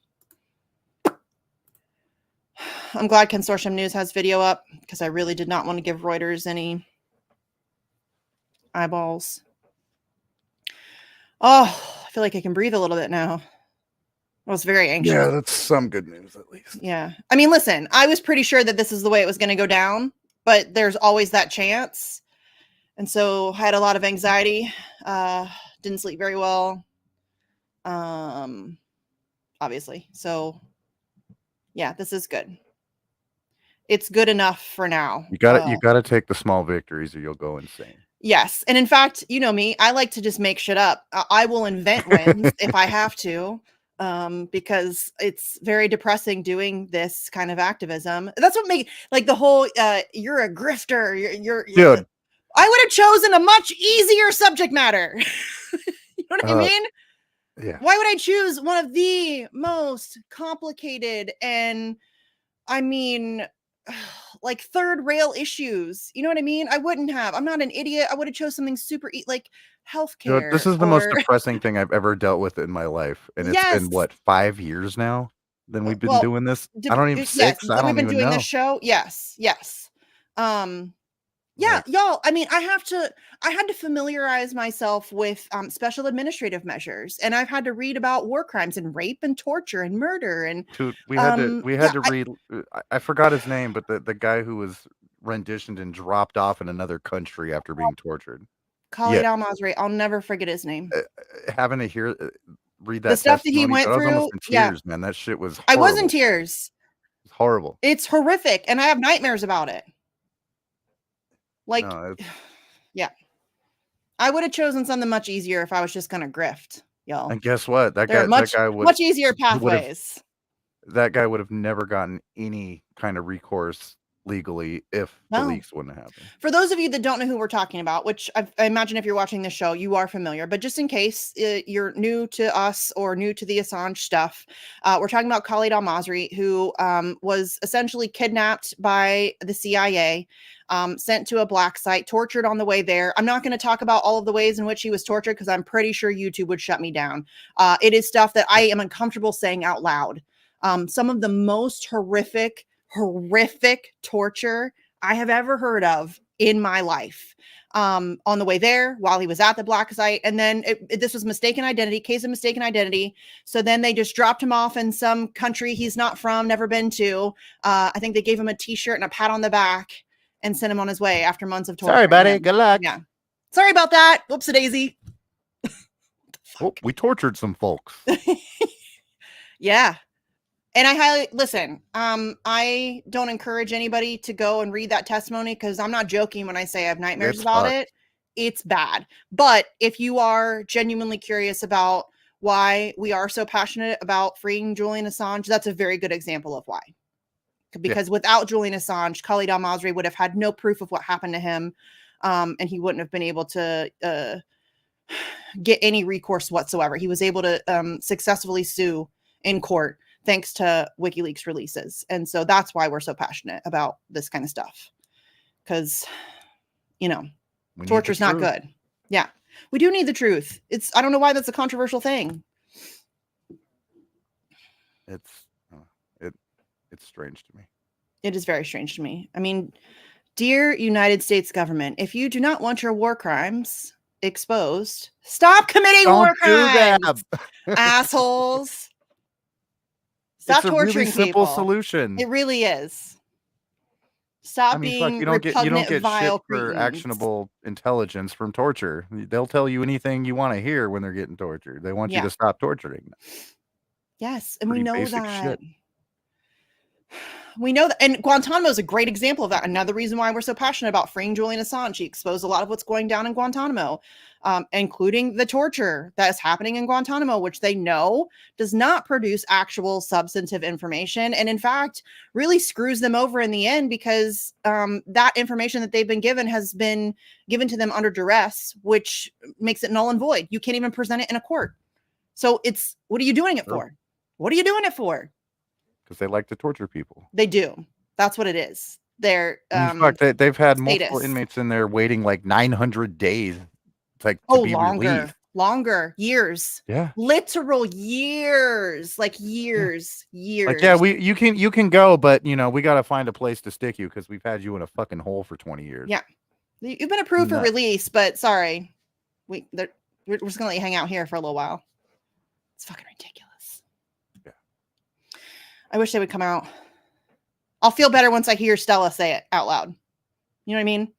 [SPEAKER 1] I'm glad Consortium News has video up, because I really did not want to give Reuters any eyeballs. Oh, I feel like I can breathe a little bit now. I was very anxious.
[SPEAKER 2] Yeah, that's some good news at least.
[SPEAKER 1] Yeah. I mean, listen, I was pretty sure that this is the way it was going to go down, but there's always that chance. And so I had a lot of anxiety. Didn't sleep very well. Obviously. So yeah, this is good. It's good enough for now.
[SPEAKER 2] You got to take the small victories or you'll go insane.
[SPEAKER 1] Yes. And in fact, you know me, I like to just make shit up. I will invent wins if I have to, because it's very depressing doing this kind of activism. That's what makes, like, the whole, you're a grifter. You're
[SPEAKER 2] Dude.
[SPEAKER 1] I would have chosen a much easier subject matter. You know what I mean?
[SPEAKER 2] Yeah.
[SPEAKER 1] Why would I choose one of the most complicated and, I mean, like, third rail issues? You know what I mean? I wouldn't have. I'm not an idiot. I would have chose something super like healthcare.
[SPEAKER 2] Dude, this is the most depressing thing I've ever dealt with in my life, and it's been what, 5 years now? Then we've been doing this. I don't even 6. I don't even know.
[SPEAKER 1] We've been doing this show. Yes. Yeah, y'all. I mean, I had to familiarize myself with special administrative measures, and I've had to read about war crimes and rape and torture and murder. And
[SPEAKER 2] dude, we had to read. I forgot his name, but the guy who was renditioned and dropped off in another country after being tortured.
[SPEAKER 1] Khalid al-Masri. I'll never forget his name.
[SPEAKER 2] Having to read that
[SPEAKER 1] the stuff that he
[SPEAKER 2] testimony,
[SPEAKER 1] went
[SPEAKER 2] I was
[SPEAKER 1] through.
[SPEAKER 2] almost in tears, man. That shit was horrible.
[SPEAKER 1] I was in tears.
[SPEAKER 2] It's horrible.
[SPEAKER 1] It's horrific, and I have nightmares about it. Like,
[SPEAKER 2] no,
[SPEAKER 1] yeah, I would have chosen something much easier if I was just gonna grift, y'all.
[SPEAKER 2] And guess what? That guy would
[SPEAKER 1] much easier pathways.
[SPEAKER 2] That guy would have never gotten any kind of recourse legally if the leaks wouldn't have happened.
[SPEAKER 1] For those of you that don't know who we're talking about, which I imagine if you're watching this show, you are familiar, but just in case you're new to us or new to the Assange stuff, we're talking about Khalid al-Masri, who was essentially kidnapped by the CIA, sent to a black site, tortured on the way there. I'm not going to talk about all of the ways in which he was tortured, because I'm pretty sure YouTube would shut me down. It is stuff that I am uncomfortable saying out loud. Some of the most horrific torture I have ever heard of in my life, on the way there, while he was at the black site. And then this was case of mistaken identity. So then they just dropped him off in some country he's not from, never been to. I think they gave him a t-shirt and a pat on the back and sent him on his way after months of torture.
[SPEAKER 2] Sorry, buddy. Good luck.
[SPEAKER 1] Yeah. Sorry about that. Whoops a daisy.
[SPEAKER 2] Oh, we tortured some folks.
[SPEAKER 1] Yeah. And I highly listen. I don't encourage anybody to go and read that testimony, because I'm not joking when I say I have nightmares about it. It's bad. But if you are genuinely curious about why we are so passionate about freeing Julian Assange, that's a very good example of why. Because without Julian Assange, Khalid al-Masri would have had no proof of what happened to him, and he wouldn't have been able to get any recourse whatsoever. He was able to successfully sue in court, thanks to WikiLeaks releases. And so that's why we're so passionate about this kind of stuff. Because, torture's not good. Yeah. We do need the truth. I don't know why that's a controversial thing.
[SPEAKER 2] It's strange to me.
[SPEAKER 1] It is very strange to me. I mean, dear United States government, if you do not want your war crimes exposed, stop committing war crimes, assholes. Stop
[SPEAKER 2] It's a
[SPEAKER 1] torturing
[SPEAKER 2] really simple
[SPEAKER 1] people.
[SPEAKER 2] solution.
[SPEAKER 1] It really is. Stop
[SPEAKER 2] I mean,
[SPEAKER 1] being
[SPEAKER 2] you don't
[SPEAKER 1] repugnant,
[SPEAKER 2] get
[SPEAKER 1] vile
[SPEAKER 2] shit for
[SPEAKER 1] cretins.
[SPEAKER 2] actionable intelligence from torture. They'll tell you anything you want to hear when they're getting tortured. They want you to stop torturing them.
[SPEAKER 1] Yes, and
[SPEAKER 2] Pretty
[SPEAKER 1] we know
[SPEAKER 2] basic
[SPEAKER 1] that.
[SPEAKER 2] shit.
[SPEAKER 1] We know that, and Guantanamo is a great example of that. Another reason why we're so passionate about freeing Julian Assange. He exposed a lot of what's going down in Guantanamo, including the torture that is happening in Guantanamo, which they know does not produce actual substantive information, and in fact, really screws them over in the end because that information that they've been given has been given to them under duress, which makes it null and void. You can't even present it in a court. So it's, what are you doing it for? What are you doing it for?
[SPEAKER 2] Because they like to torture people.
[SPEAKER 1] They do. That's what it is. They're
[SPEAKER 2] they've had multiple inmates in there waiting like 900 days, like to be released.
[SPEAKER 1] Longer, years.
[SPEAKER 2] Yeah,
[SPEAKER 1] literal years, like years.
[SPEAKER 2] Like, yeah, you can go, but we got to find a place to stick you because we've had you in a fucking hole for 20 years.
[SPEAKER 1] Yeah, you've been approved for release, but sorry, we're just gonna let you hang out here for a little while. It's fucking ridiculous. I wish they would come out. I'll feel better once I hear Stella say it out loud. You know what I mean?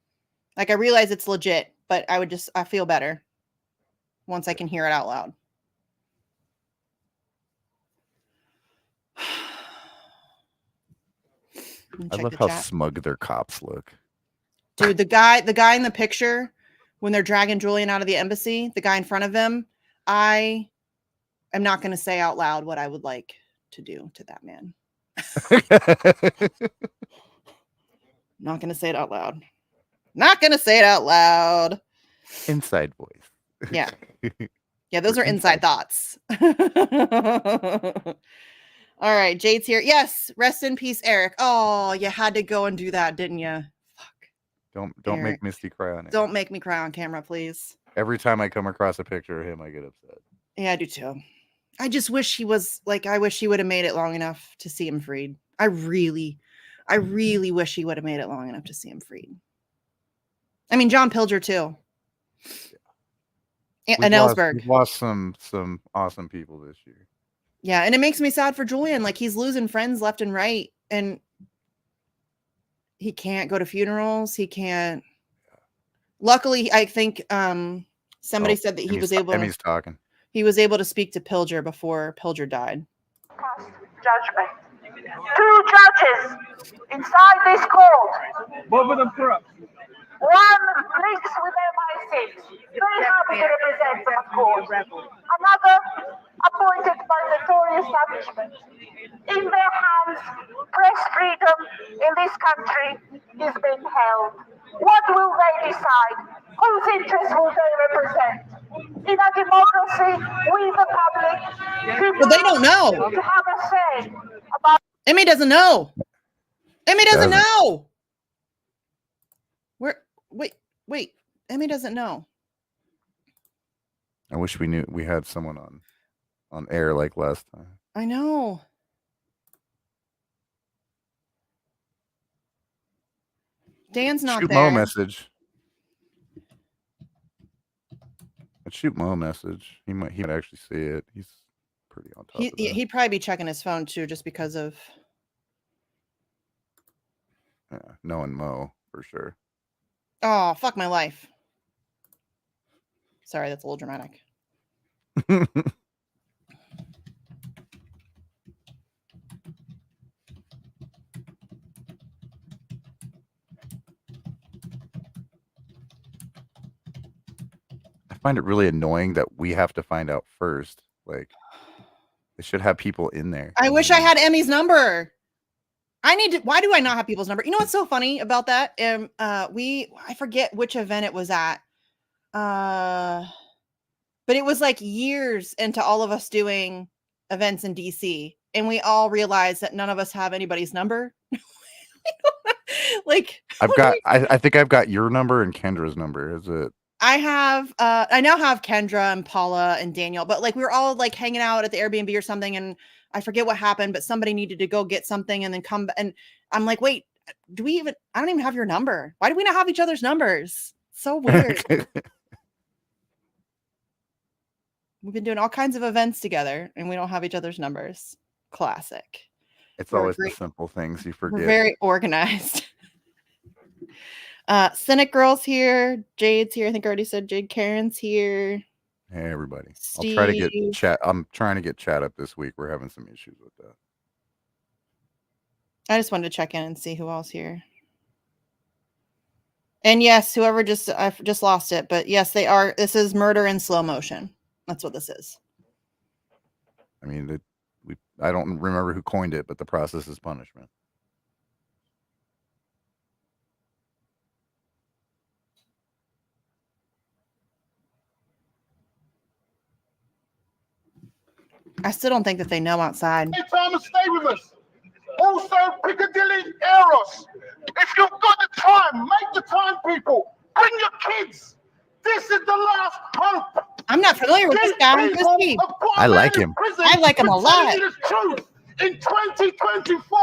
[SPEAKER 1] Like, I realize it's legit, but I feel better once I can hear it out loud.
[SPEAKER 2] I love how smug their cops look.
[SPEAKER 1] Dude, the guy in the picture, when they're dragging Julian out of the embassy, the guy in front of him, I am not going to say out loud what I would like to do to that man. Not gonna say it out loud. Not gonna say it out loud.
[SPEAKER 2] Inside voice.
[SPEAKER 1] Yeah. Yeah, those are inside thoughts. All right, Jade's here. Yes, rest in peace, Eric. Oh, you had to go and do that, didn't you? Fuck.
[SPEAKER 2] Don't make Misty cry on it.
[SPEAKER 1] Don't make me cry on camera, please.
[SPEAKER 2] Every time I come across a picture of him, I get upset.
[SPEAKER 1] Yeah, I do too. I just wish he was like, I wish he would have made it long enough to see him freed. I really wish he would have made it long enough to see him freed. I mean, John Pilger too. Yeah. And Ellsberg.
[SPEAKER 2] We've lost some awesome people this year.
[SPEAKER 1] Yeah, and it makes me sad for Julian. Like, he's losing friends left and right, and he can't go to funerals. He can't. Luckily, I think somebody said that he was able.
[SPEAKER 2] Emmy's talking.
[SPEAKER 1] He was able to speak to Pilger before Pilger died.
[SPEAKER 4] Judgment. 2 judges inside this court.
[SPEAKER 8] Both of them corrupt.
[SPEAKER 4] One links with MI6. Very happy to represent them, of course. Another appointed by the Tory establishment. In their hands, press freedom in this country is being held. What will they decide? Whose interests will they represent? In a democracy, we the public,
[SPEAKER 1] well, they don't know.
[SPEAKER 4] To have a say about.
[SPEAKER 1] Emmy doesn't know. Emmy doesn't know. Wait. Emmy doesn't know.
[SPEAKER 2] I wish we had someone on air like last time.
[SPEAKER 1] I know. Dan's not
[SPEAKER 2] shoot
[SPEAKER 1] there.
[SPEAKER 2] Mo message. I'd shoot Mo a message. He might actually see it. He's pretty on top of that.
[SPEAKER 1] He'd probably be checking his phone too, just because of
[SPEAKER 2] knowing Mo for sure.
[SPEAKER 1] Oh, fuck my life. Sorry, that's a little dramatic.
[SPEAKER 2] I find it really annoying that we have to find out first. Like, they should have people in there.
[SPEAKER 1] I wish I had Emmy's number. Why do I not have people's number? You know what's so funny about that? I forget which event it was at. But it was like years into all of us doing events in DC, and we all realized that none of us have anybody's number. Like,
[SPEAKER 2] I think I've got your number and Kendra's number. Is it?
[SPEAKER 1] I now have Kendra and Paula and Daniel, but like we were all like hanging out at the Airbnb or something, and I forget what happened, but somebody needed to go get something and then come, and I'm like, wait, I don't even have your number. Why do we not have each other's numbers? So weird. We've been doing all kinds of events together and we don't have each other's numbers. Classic.
[SPEAKER 2] It's always the simple things you forget.
[SPEAKER 1] We're very organized. Cynic Girl's here. Jade's here. I think I already said Jade. Karen's here.
[SPEAKER 2] Hey, everybody.
[SPEAKER 1] Steve.
[SPEAKER 2] I'll try to get chat. I'm trying to get chat up this week. We're having some issues with that.
[SPEAKER 1] I just wanted to check in and see who else here. And yes, whoever I just lost it, but yes, they are. This is murder in slow motion. That's what this is.
[SPEAKER 2] I mean, I don't remember who coined it, but the process is punishment.
[SPEAKER 1] I still don't think that they know outside.
[SPEAKER 6] Take time to stay with us. Also, Piccadilly Eros. If you've got the time, make the time, people. Bring your kids. This is the last hope.
[SPEAKER 1] I'm not familiar with this guy.
[SPEAKER 2] I like him.
[SPEAKER 1] I like him a lot.
[SPEAKER 6] In 2024,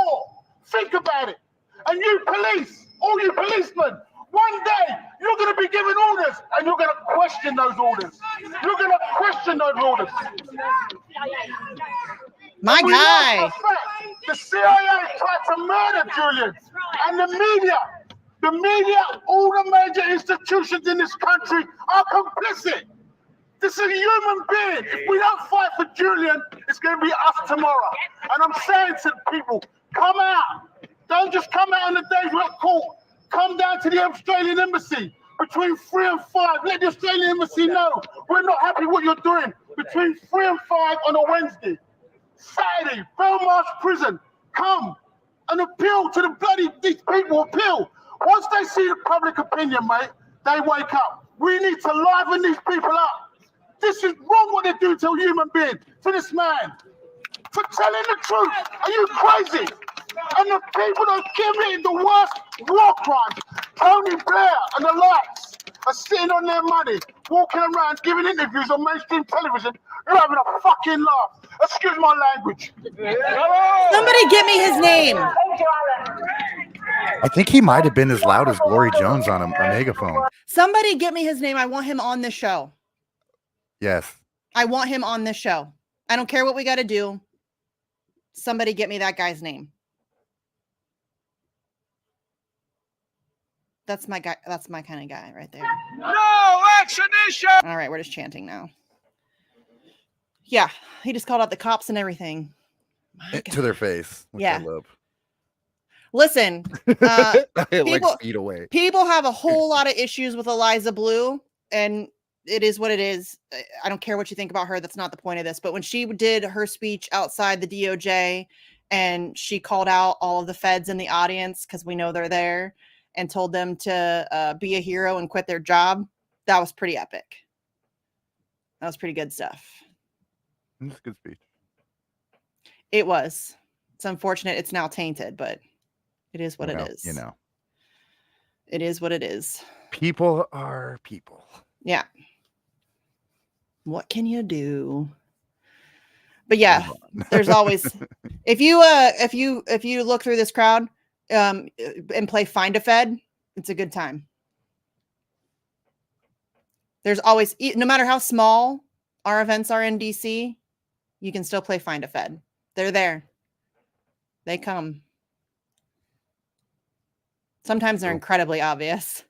[SPEAKER 6] think about it. And you police, all you policemen, one day you're going to be given orders and you're going to question those orders. You're going to question those orders.
[SPEAKER 1] My guy.
[SPEAKER 6] The CIA tried to murder Julian. And the media, all the major institutions in this country are complicit. This is a human being. If we don't fight for Julian, it's going to be us tomorrow. And I'm saying to the people, come out. Don't just come out on the days we're at court. Come down to the Australian Embassy between 3 and 5. Let the Australian Embassy know we're not happy what you're doing between 3 and 5 on a Wednesday. Saturday, Belmarsh Prison. Come and appeal to the these people appeal. Once they see the public opinion, mate, they wake up. We need to liven these people up. This is wrong what they do to a human being, to this man. For telling the truth. Are you crazy? And the people that are committing the worst war crimes, Tony Blair and the likes, are sitting on their money, walking around, giving interviews on mainstream television. You're having a fucking laugh. Excuse my language.
[SPEAKER 1] Somebody get me his name.
[SPEAKER 2] I think he might have been as loud as Glory Jones on a megaphone.
[SPEAKER 1] Somebody get me his name. I want him on this show.
[SPEAKER 2] Yes.
[SPEAKER 1] I want him on this show. I don't care what we got to do. Somebody get me that guy's name. That's my guy. That's my kind of guy right there.
[SPEAKER 6] No extradition.
[SPEAKER 1] All right, we're just chanting now. Yeah, he just called out the cops and everything.
[SPEAKER 2] To their face. Which
[SPEAKER 1] yeah.
[SPEAKER 2] I love.
[SPEAKER 1] Listen,
[SPEAKER 2] like speed away.
[SPEAKER 1] People have a whole lot of issues with Eliza Blue, and it is what it is. I don't care what you think about her. That's not the point of this. But when she did her speech outside the DOJ and she called out all of the feds in the audience because we know they're there and told them to be a hero and quit their job, that was pretty epic. That was pretty good stuff.
[SPEAKER 2] It's a good speech.
[SPEAKER 1] It was. It's unfortunate it's now tainted, but it is what it is.
[SPEAKER 2] You know.
[SPEAKER 1] It is what it is.
[SPEAKER 2] People are people.
[SPEAKER 1] Yeah. What can you do? But yeah, there's always if you look through this crowd and play Find a Fed, it's a good time. There's always, no matter how small our events are in DC, you can still play Find a Fed. They're there. They come. Sometimes they're incredibly obvious.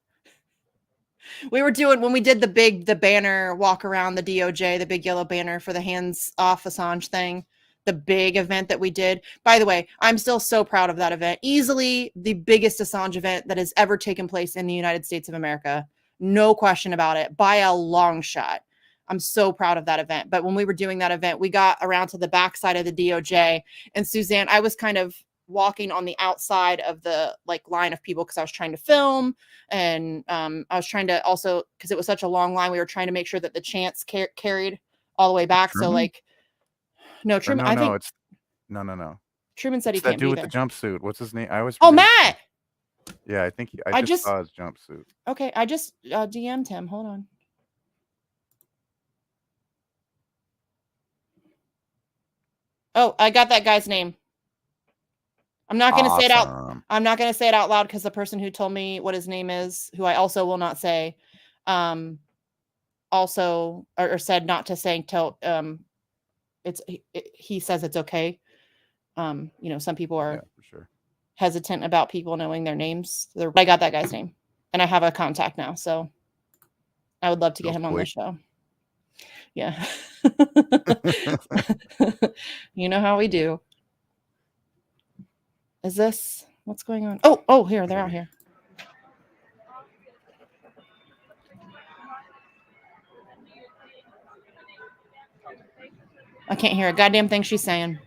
[SPEAKER 1] We were doing, when we did the banner walk around the DOJ, the big yellow banner for the hands off Assange thing, the big event that we did. By the way, I'm still so proud of that event. Easily the biggest Assange event that has ever taken place in the United States of America. No question about it, by a long shot. I'm so proud of that event. But when we were doing that event, we got around to the backside of the DOJ, and Suzanne, I was kind of walking on the outside of the line of people because I was trying to film, and I was trying to also, because it was such a long line, we were trying to make sure that the chants carried all the way back.
[SPEAKER 2] Truman?
[SPEAKER 1] So Truman,
[SPEAKER 2] No.
[SPEAKER 1] Truman said
[SPEAKER 2] it's
[SPEAKER 1] he can't
[SPEAKER 2] that dude
[SPEAKER 1] be
[SPEAKER 2] with
[SPEAKER 1] there.
[SPEAKER 2] the jumpsuit. What's his name? I was.
[SPEAKER 1] Oh, Matt.
[SPEAKER 2] Yeah, I think I just saw his jumpsuit.
[SPEAKER 1] Okay, I just DM'd him. Hold on. Oh, I got that guy's name. I'm not going to say it out.
[SPEAKER 2] Awesome.
[SPEAKER 1] I'm not going to say it out loud because the person who told me what his name is, who I also will not say, also or said not to say until he says it's okay. You know, some people are
[SPEAKER 2] for sure.
[SPEAKER 1] hesitant about people knowing their names. I got that guy's name, and I have a contact now, so I would love to get him on the show. Yeah. You know how we do. Is this what's going on? Oh, here, they're out here. I can't hear a goddamn thing she's saying.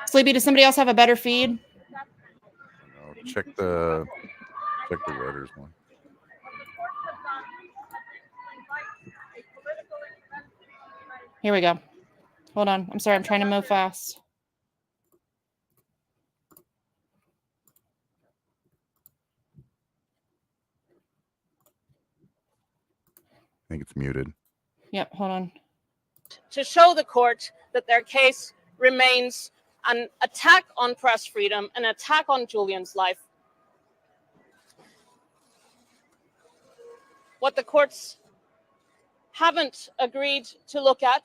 [SPEAKER 1] Sleepy, does somebody else have a better feed?
[SPEAKER 2] No, check the Reuters one.
[SPEAKER 1] Here we go. Hold on. I'm sorry. I'm trying to move fast.
[SPEAKER 2] I think it's muted.
[SPEAKER 1] Yep. Hold on.
[SPEAKER 9] To show the court that their case remains an attack on press freedom, an attack on Julian's life. What the courts haven't agreed to look at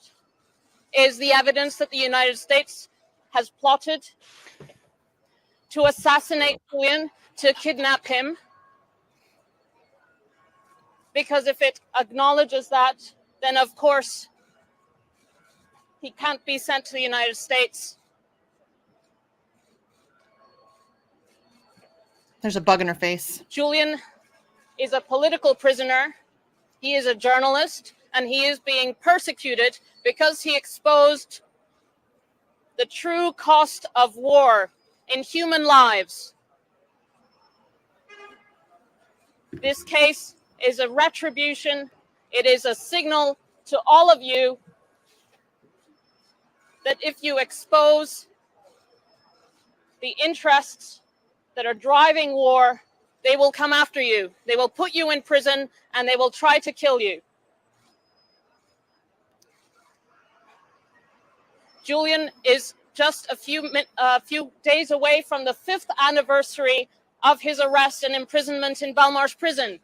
[SPEAKER 9] is the evidence that the United States has plotted to assassinate Julian, to kidnap him. Because if it acknowledges that, then of course he can't be sent to the United States.
[SPEAKER 1] There's a bug in her face.
[SPEAKER 9] Julian is a political prisoner. He is a journalist, and he is being persecuted because he exposed the true cost of war in human lives. This case is a retribution. It is a signal to all of you that if you expose the interests that are driving war, they will come after you. They will put you in prison and they will try to kill you. Julian is just a few days away from the 5th anniversary of his arrest and imprisonment in Belmarsh prison.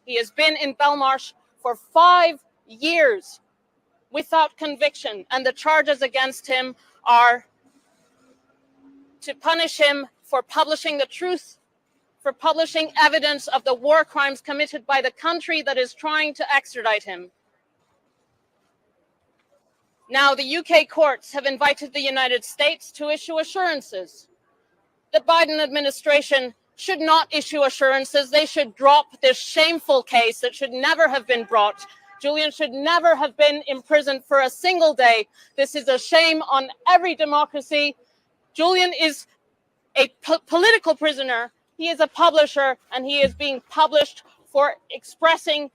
[SPEAKER 9] He has been in Belmarsh for 5 years without conviction, and the charges against him are to punish him for publishing the truth, for publishing evidence of the war crimes committed by the country that is trying to extradite him. Now, the UK courts have invited the United States to issue assurances. The Biden administration should not issue assurances. They should drop this shameful case that should never have been brought. Julian should never have been imprisoned for a single day. This is a shame on every democracy. Julian is a political prisoner. He is a publisher, and he is being published for expressing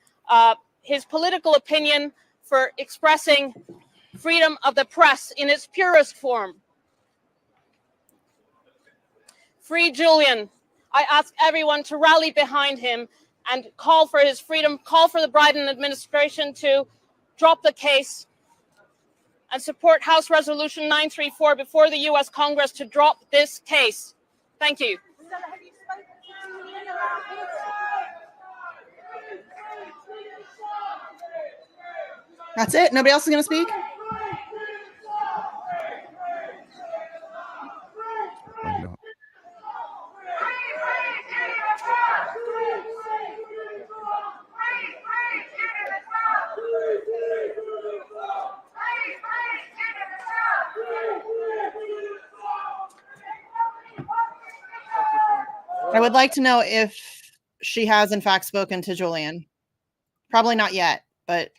[SPEAKER 9] his political opinion, for expressing freedom of the press in its purest form. Free Julian. I ask everyone to rally behind him and call for his freedom, call for the Biden administration to drop the case and support House Resolution 934 before the U.S. Congress to drop this case. Thank you.
[SPEAKER 1] That's it? Nobody else is going to speak?
[SPEAKER 2] No.
[SPEAKER 1] I would like to know if she has in fact spoken to Julian. Probably not yet, but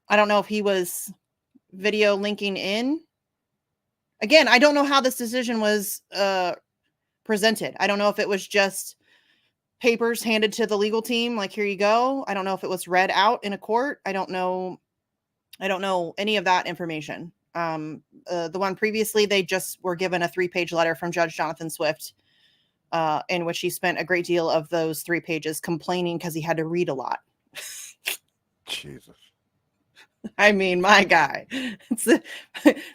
[SPEAKER 1] I don't know if he was video linking in. Again, I don't know how this decision was presented. I don't know if it was just papers handed to the legal team, like, here you go. I don't know if it was read out in a court. I don't know any of that information. The one previously, they just were given a 3-page letter from Judge Jonathan Swift, in which he spent a great deal of those 3 pages complaining because he had to read a lot.
[SPEAKER 2] Jesus.
[SPEAKER 1] I mean, my guy. It's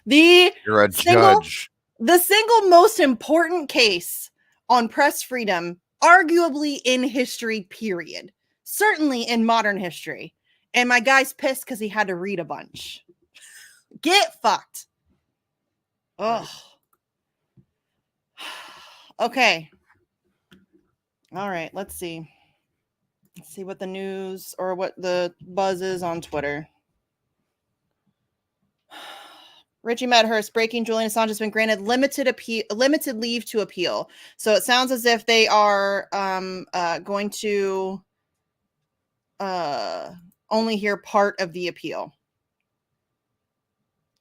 [SPEAKER 1] the
[SPEAKER 2] You're a
[SPEAKER 1] single,
[SPEAKER 2] judge.
[SPEAKER 1] the single most important case on press freedom, arguably in history, period. Certainly in modern history. And my guy's pissed because he had to read a bunch. Get fucked. Oh. Okay. All right, let's see. Let's see what the news or what the buzz is on Twitter. Richie Medhurst, breaking Julian Assange has been granted limited leave to appeal. So it sounds as if they are going to only hear part of the appeal.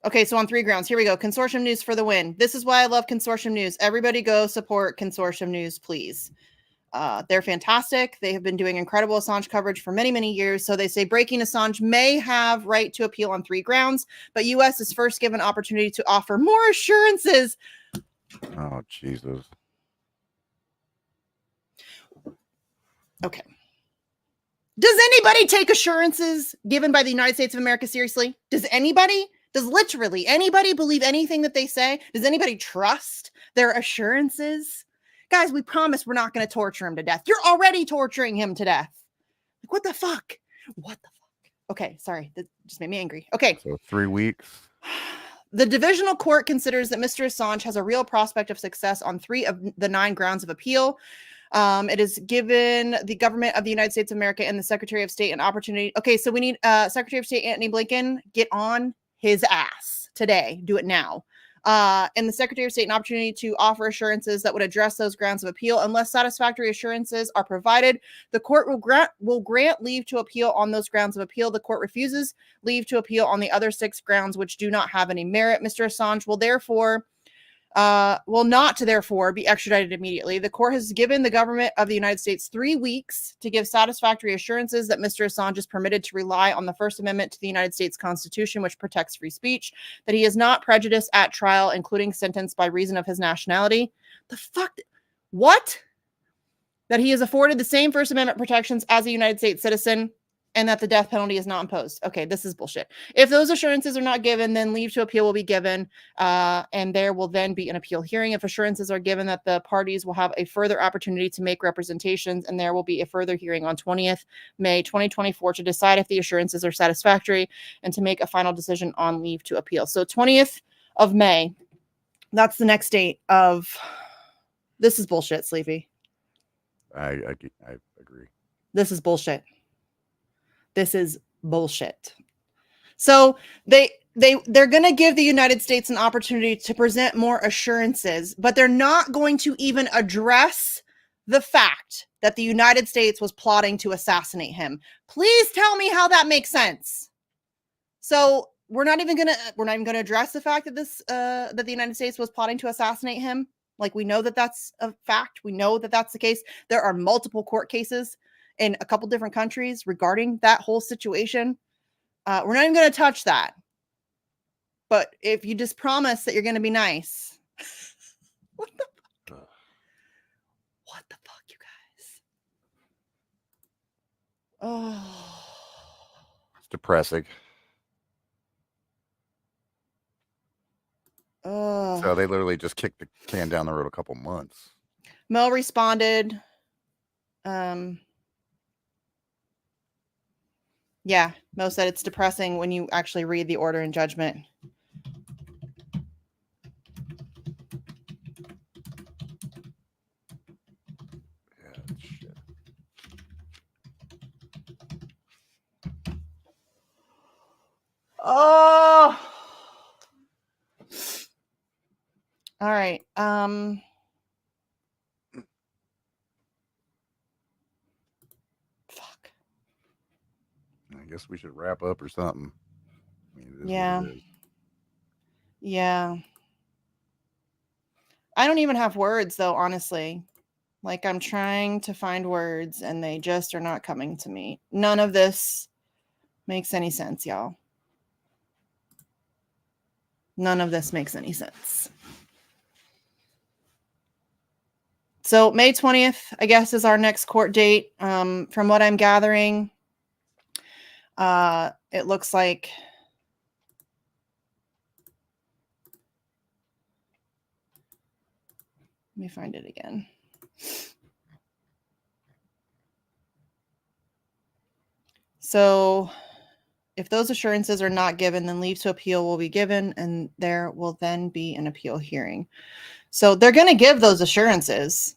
[SPEAKER 1] Okay, so on 3 grounds. Here we go. Consortium News for the win. This is why I love Consortium News. Everybody go support Consortium News, please. They're fantastic. They have been doing incredible Assange coverage for many, many years. So they say breaking Assange may have right to appeal on 3 grounds, but U.S. is first given opportunity to offer more assurances.
[SPEAKER 2] Oh, Jesus.
[SPEAKER 1] Okay. Does anybody take assurances given by the United States of America seriously? Does anybody? Does literally anybody believe anything that they say? Does anybody trust their assurances? Guys, we promise we're not going to torture him to death. You're already torturing him to death. Like, what the fuck? What the fuck? Okay, sorry. That just made me angry. Okay.
[SPEAKER 2] So 3 weeks.
[SPEAKER 1] The divisional court considers that Mr. Assange has a real prospect of success on 3 of the 9 grounds of appeal. It is given the government of the United States of America and the Secretary of State an opportunity. Okay, so we need Secretary of State Antony Blinken, get on his ass today. Do it now. And the Secretary of State an opportunity to offer assurances that would address those grounds of appeal. Unless satisfactory assurances are provided, the court will grant leave to appeal on those grounds of appeal. The court refuses leave to appeal on the other 6 grounds which do not have any merit. Mr. Assange will therefore therefore be extradited immediately. The court has given the government of the United States 3 weeks to give satisfactory assurances that Mr. Assange is permitted to rely on the First Amendment to the United States Constitution, which protects free speech, that he is not prejudiced at trial, including sentence by reason of his nationality. The fuck? What? That he is afforded the same First Amendment protections as a United States citizen, and that the death penalty is not imposed. Okay, this is bullshit. If those assurances are not given, then leave to appeal will be given, and there will then be an appeal hearing. If assurances are given, that the parties will have a further opportunity to make representations, and there will be a further hearing on 20th May 2024 to decide if the assurances are satisfactory and to make a final decision on leave to appeal. So 20th of May, that's the next date of... This is bullshit, Sleepy.
[SPEAKER 2] I agree.
[SPEAKER 1] This is bullshit. This is bullshit. So they're going to give the United States an opportunity to present more assurances, but they're not going to even address the fact that the United States was plotting to assassinate him. Please tell me how that makes sense. So we're not even going to address the fact that that the United States was plotting to assassinate him. Like, we know that that's a fact. We know that that's the case. There are multiple court cases in a couple different countries regarding that whole situation. We're not even going to touch that. But if you just promise that you're going to be nice. What the fuck? What the fuck, you guys? Oh.
[SPEAKER 2] It's depressing.
[SPEAKER 1] Oh.
[SPEAKER 2] So they literally just kicked the can down the road a couple months.
[SPEAKER 1] Mel responded. Yeah, Mo said it's depressing when you actually read the order and judgment.
[SPEAKER 2] Yeah, shit.
[SPEAKER 1] Oh. All right. Fuck.
[SPEAKER 2] I guess we should wrap up or something. I mean, it is
[SPEAKER 1] Yeah.
[SPEAKER 2] what it is.
[SPEAKER 1] Yeah. I don't even have words, though, honestly. Like, I'm trying to find words and they just are not coming to me. None of this makes any sense, y'all. None of this makes any sense. So May 20th, I guess, is our next court date. From what I'm gathering, it looks like Let me find it again. So if those assurances are not given, then leave to appeal will be given, and there will then be an appeal hearing. So they're going to give those assurances.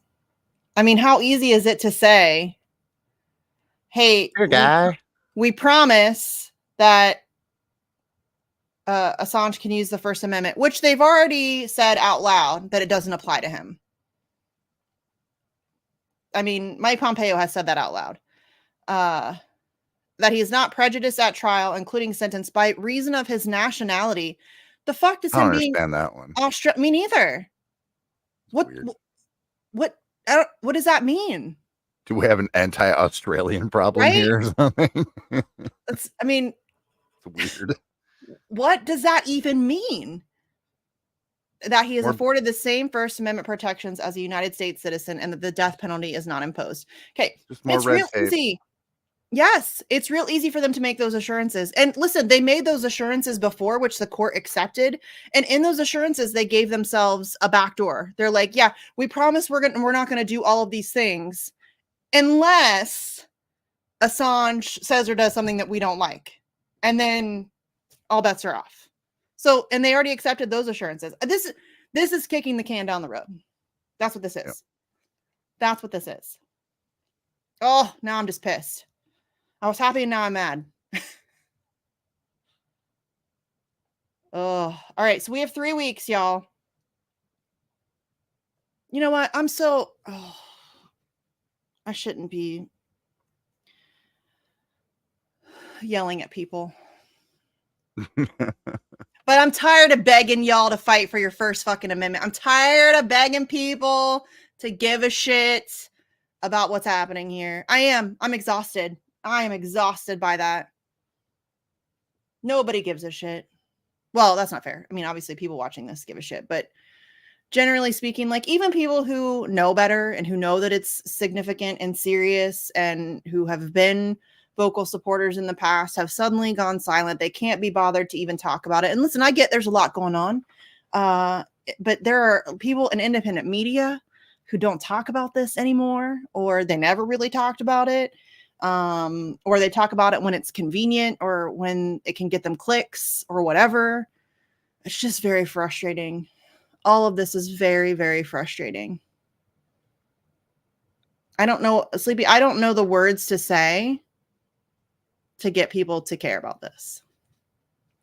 [SPEAKER 1] I mean, how easy is it to say, hey, we promise that Assange can use the First Amendment, which they've already said out loud that it doesn't apply to him. I mean, Mike Pompeo has said that out loud. That he is not prejudiced at trial, including sentence by reason of his nationality. The fuck does him being
[SPEAKER 2] that one?
[SPEAKER 1] Me neither. What does that mean?
[SPEAKER 2] Do we have an anti-Australian problem here or something?
[SPEAKER 1] It's
[SPEAKER 2] weird.
[SPEAKER 1] What does that even mean? That he is afforded the same First Amendment protections as a United States citizen and that the death penalty is not imposed. Okay.
[SPEAKER 2] Just more red tape.
[SPEAKER 1] Easy. Yes, it's real easy for them to make those assurances. And listen, they made those assurances before, which the court accepted. And in those assurances, they gave themselves a backdoor. They're like, yeah, we promise we're not going to do all of these things unless Assange says or does something that we don't like. And then all bets are off. So, and they already accepted those assurances. This is kicking the can down the road. That's what this is. Yep. That's what this is. Oh, now I'm just pissed. I was happy and now I'm mad. Oh, all right. So we have 3 weeks, y'all. You know what? I shouldn't be yelling at people. But I'm tired of begging y'all to fight for your First fucking Amendment. I'm tired of begging people to give a shit about what's happening here. I'm exhausted. I am exhausted by that. Nobody gives a shit. Well, that's not fair. I mean, obviously people watching this give a shit, but generally speaking, like even people who know better and who know that it's significant and serious and who have been vocal supporters in the past have suddenly gone silent. They can't be bothered to even talk about it. And listen, I get there's a lot going on. But there are people in independent media who don't talk about this anymore, or they never really talked about it. Or they talk about it when it's convenient or when it can get them clicks or whatever. It's just very frustrating. All of this is very, very frustrating. I don't know, Sleepy, I don't know the words to say to get people to care about this.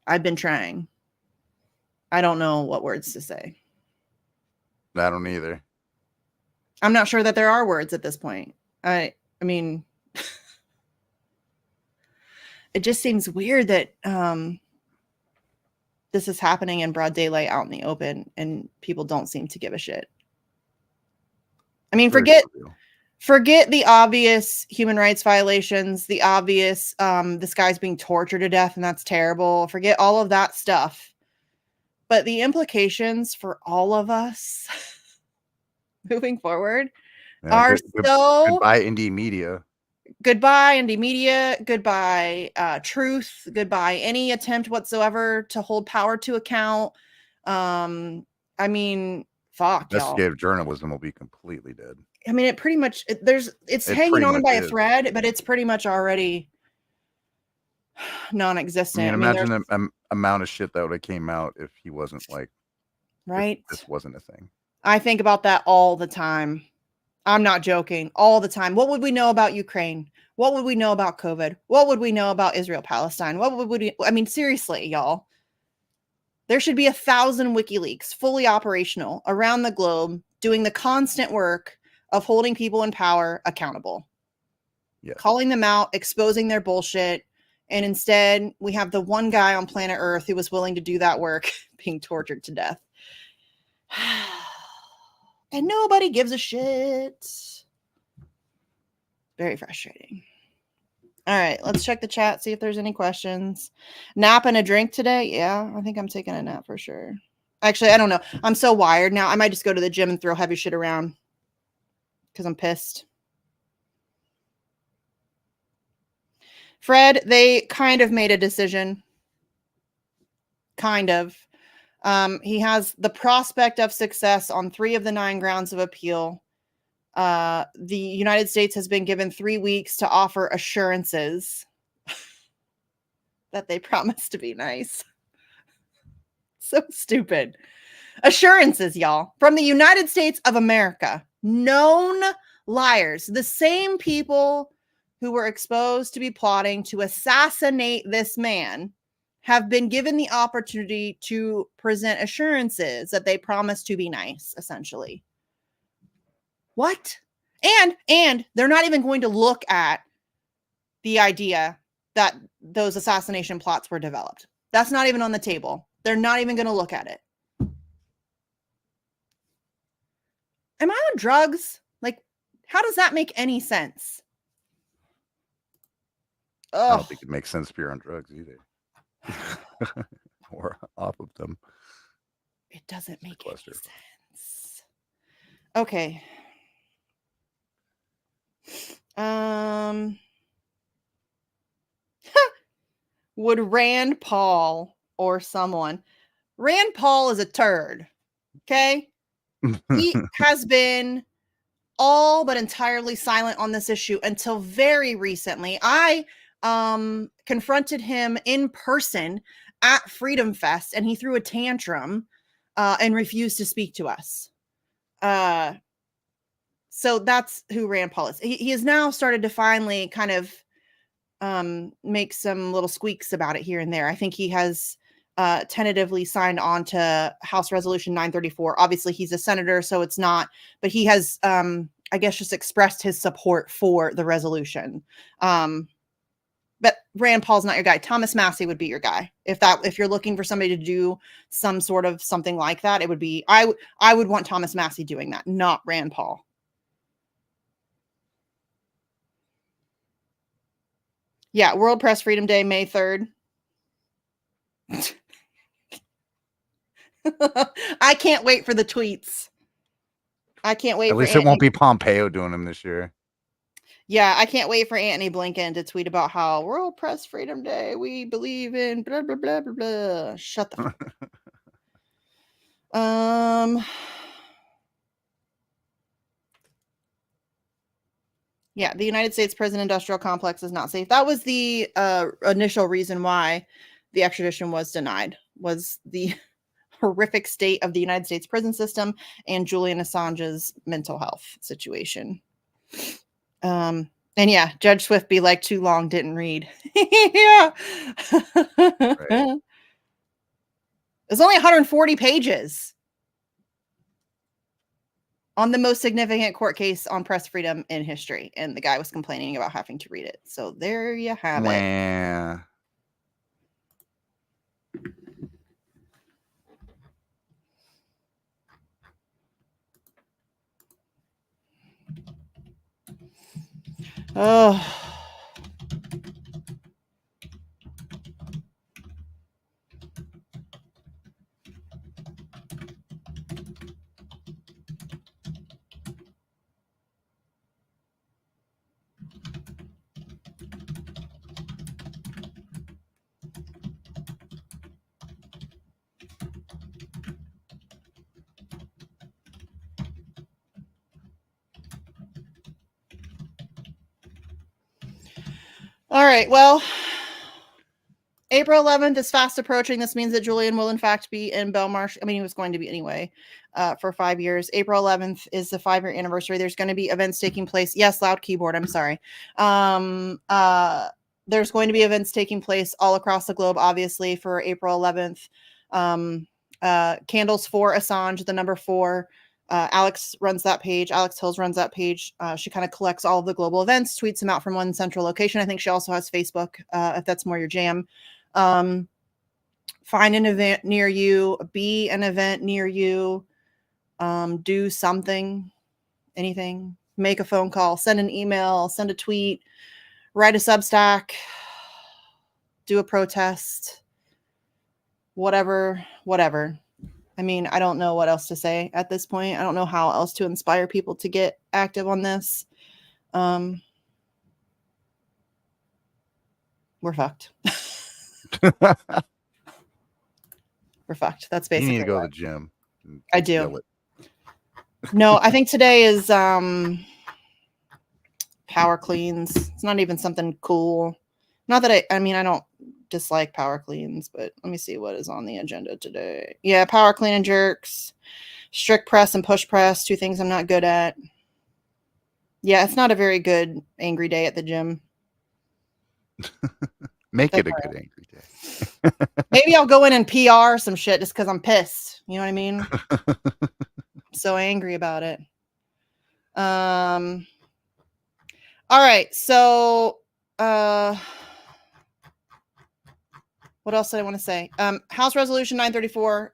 [SPEAKER 1] I've been trying. I don't know what words to say.
[SPEAKER 2] I don't either.
[SPEAKER 1] I'm not sure that there are words at this point. I mean, it just seems weird that this is happening in broad daylight out in the open and people don't seem to give a shit. I mean, forget the obvious human rights violations, the obvious this guy's being tortured to death and that's terrible. Forget all of that stuff. But the implications for all of us moving forward are so...
[SPEAKER 2] Goodbye, indie media.
[SPEAKER 1] Goodbye, indie media. Goodbye, truth. Goodbye, any attempt whatsoever to hold power to account. I mean, fuck,
[SPEAKER 2] investigative journalism will be completely dead.
[SPEAKER 1] I mean, it pretty much, it's hanging on by a thread, but it's pretty much already non-existent.
[SPEAKER 2] I mean, imagine the amount of shit that would have came out if he wasn't like,
[SPEAKER 1] right?
[SPEAKER 2] This wasn't a thing.
[SPEAKER 1] I think about that all the time. I'm not joking. All the time. What would we know about Ukraine? What would we know about COVID? What would we know about Israel, Palestine? I mean, seriously, y'all. There should be 1,000 WikiLeaks fully operational around the globe, doing the constant work of holding people in power accountable.
[SPEAKER 2] Yeah.
[SPEAKER 1] Calling them out, exposing their bullshit. And instead, we have the one guy on planet Earth who was willing to do that work being tortured to death. And nobody gives a shit. Very frustrating. All right, let's check the chat, see if there's any questions. Nap and a drink today? Yeah, I think I'm taking a nap for sure. Actually, I don't know. I'm so wired now. I might just go to the gym and throw heavy shit around because I'm pissed. Fred, they kind of made a decision. Kind of. He has the prospect of success on 3 of the 9 grounds of appeal. The United States has been given 3 weeks to offer assurances that they promise to be nice. So stupid. Assurances, y'all, from the United States of America. Known liars. The same people who were exposed to be plotting to assassinate this man have been given the opportunity to present assurances that they promise to be nice, essentially. What? And they're not even going to look at the idea that those assassination plots were developed. That's not even on the table. They're not even going to look at it. Am I on drugs? Like, how does that make any sense?
[SPEAKER 2] I don't think it makes sense if you're on drugs either. Or off of them.
[SPEAKER 1] It doesn't make any sense. Okay. Would Rand Paul or someone... Rand Paul is a turd. Okay? He has been all but entirely silent on this issue until very recently. I confronted him in person at Freedom Fest, and he threw a tantrum and refused to speak to us. So that's who Rand Paul is. He has now started to finally kind of make some little squeaks about it here and there. I think he has tentatively signed on to House Resolution 934. Obviously, he's a senator, so it's not, but he has, I guess, just expressed his support for the resolution. But Rand Paul's not your guy. Thomas Massie would be your guy. If you're looking for somebody to do some sort of something like that, it would be, I would want Thomas Massie doing that, not Rand Paul. Yeah, World Press Freedom Day, May 3rd. I can't wait for the tweets. I can't wait.
[SPEAKER 2] At least it won't be Pompeo doing them this year.
[SPEAKER 1] Yeah, I can't wait for Antony Blinken to tweet about how World Press Freedom Day, we believe in blah, blah, blah, blah, blah. Shut the fuck up. Yeah, the United States prison industrial complex is not safe. That was the initial reason why the extradition was denied, was the horrific state of the United States prison system and Julian Assange's mental health situation. And yeah, Judge Swift be like, too long, didn't read. Yeah. Right. It's only 140 pages on the most significant court case on press freedom in history. And the guy was complaining about having to read it. So there you have it. Oh. All right, well, April 11th is fast approaching. This means that Julian will, in fact, be in Belmarsh. I mean, he was going to be anyway for 5 years. April 11th is the 5-year anniversary. There's going to be events taking place. Yes, loud keyboard. I'm sorry. There's going to be events taking place all across the globe, obviously, for April 11th. Candles for Assange, the number 4. Alex runs that page. Alex Hills runs that page. She kind of collects all of the global events, tweets them out from one central location. I think she also has Facebook, if that's more your jam. Find an event near you, be an event near you, do something, anything, make a phone call, send an email, send a tweet, write a Substack, do a protest, whatever. I mean, I don't know what else to say at this point. I don't know how else to inspire people to get active on this. We're fucked. we're fucked. That's
[SPEAKER 2] You
[SPEAKER 1] basically
[SPEAKER 2] need to go to
[SPEAKER 1] what.
[SPEAKER 2] the gym. and
[SPEAKER 1] I do.
[SPEAKER 2] kill it.
[SPEAKER 1] No, I think today is power cleans. It's not even something cool. Not that I mean, I don't dislike power cleans, but let me see what is on the agenda today. Yeah, power clean and jerks, strict press and push press, 2 things I'm not good at. Yeah, it's not a very good angry day at the gym.
[SPEAKER 2] Make
[SPEAKER 1] That's
[SPEAKER 2] it a
[SPEAKER 1] all
[SPEAKER 2] good
[SPEAKER 1] right.
[SPEAKER 2] angry day.
[SPEAKER 1] Maybe I'll go in and PR some shit just because I'm pissed. You know what I mean? I'm so angry about it. All right, so what else did I want to say? House Resolution 934,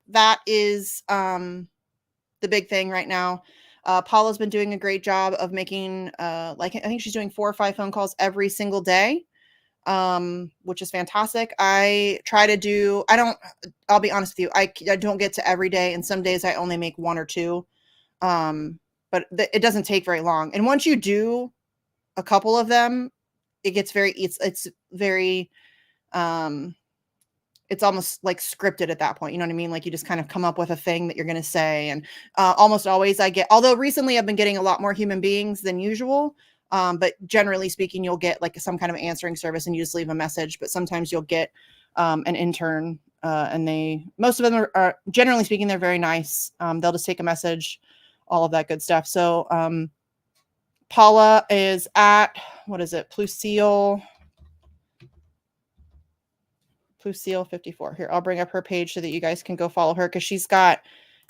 [SPEAKER 1] that is the big thing right now. Paula's been doing a great job of making like I think she's doing 4 or 5 phone calls every single day, which is fantastic. I try to do, I'll be honest with you, I don't get to every day, and some days I only make 1 or 2. But it doesn't take very long. And once you do a couple of them, it gets very, it's very, it's almost like scripted at that point. You know what I mean? Like you just kind of come up with a thing that you're going to say. And almost always I get, although recently I've been getting a lot more human beings than usual. But generally speaking, you'll get like some kind of answering service and you just leave a message. But sometimes you'll get an intern and most of them are generally speaking, they're very nice. They'll just take a message, all of that good stuff. So Paula is at, what is it? Plucille 54. Here, I'll bring up her page so that you guys can go follow her, because she's got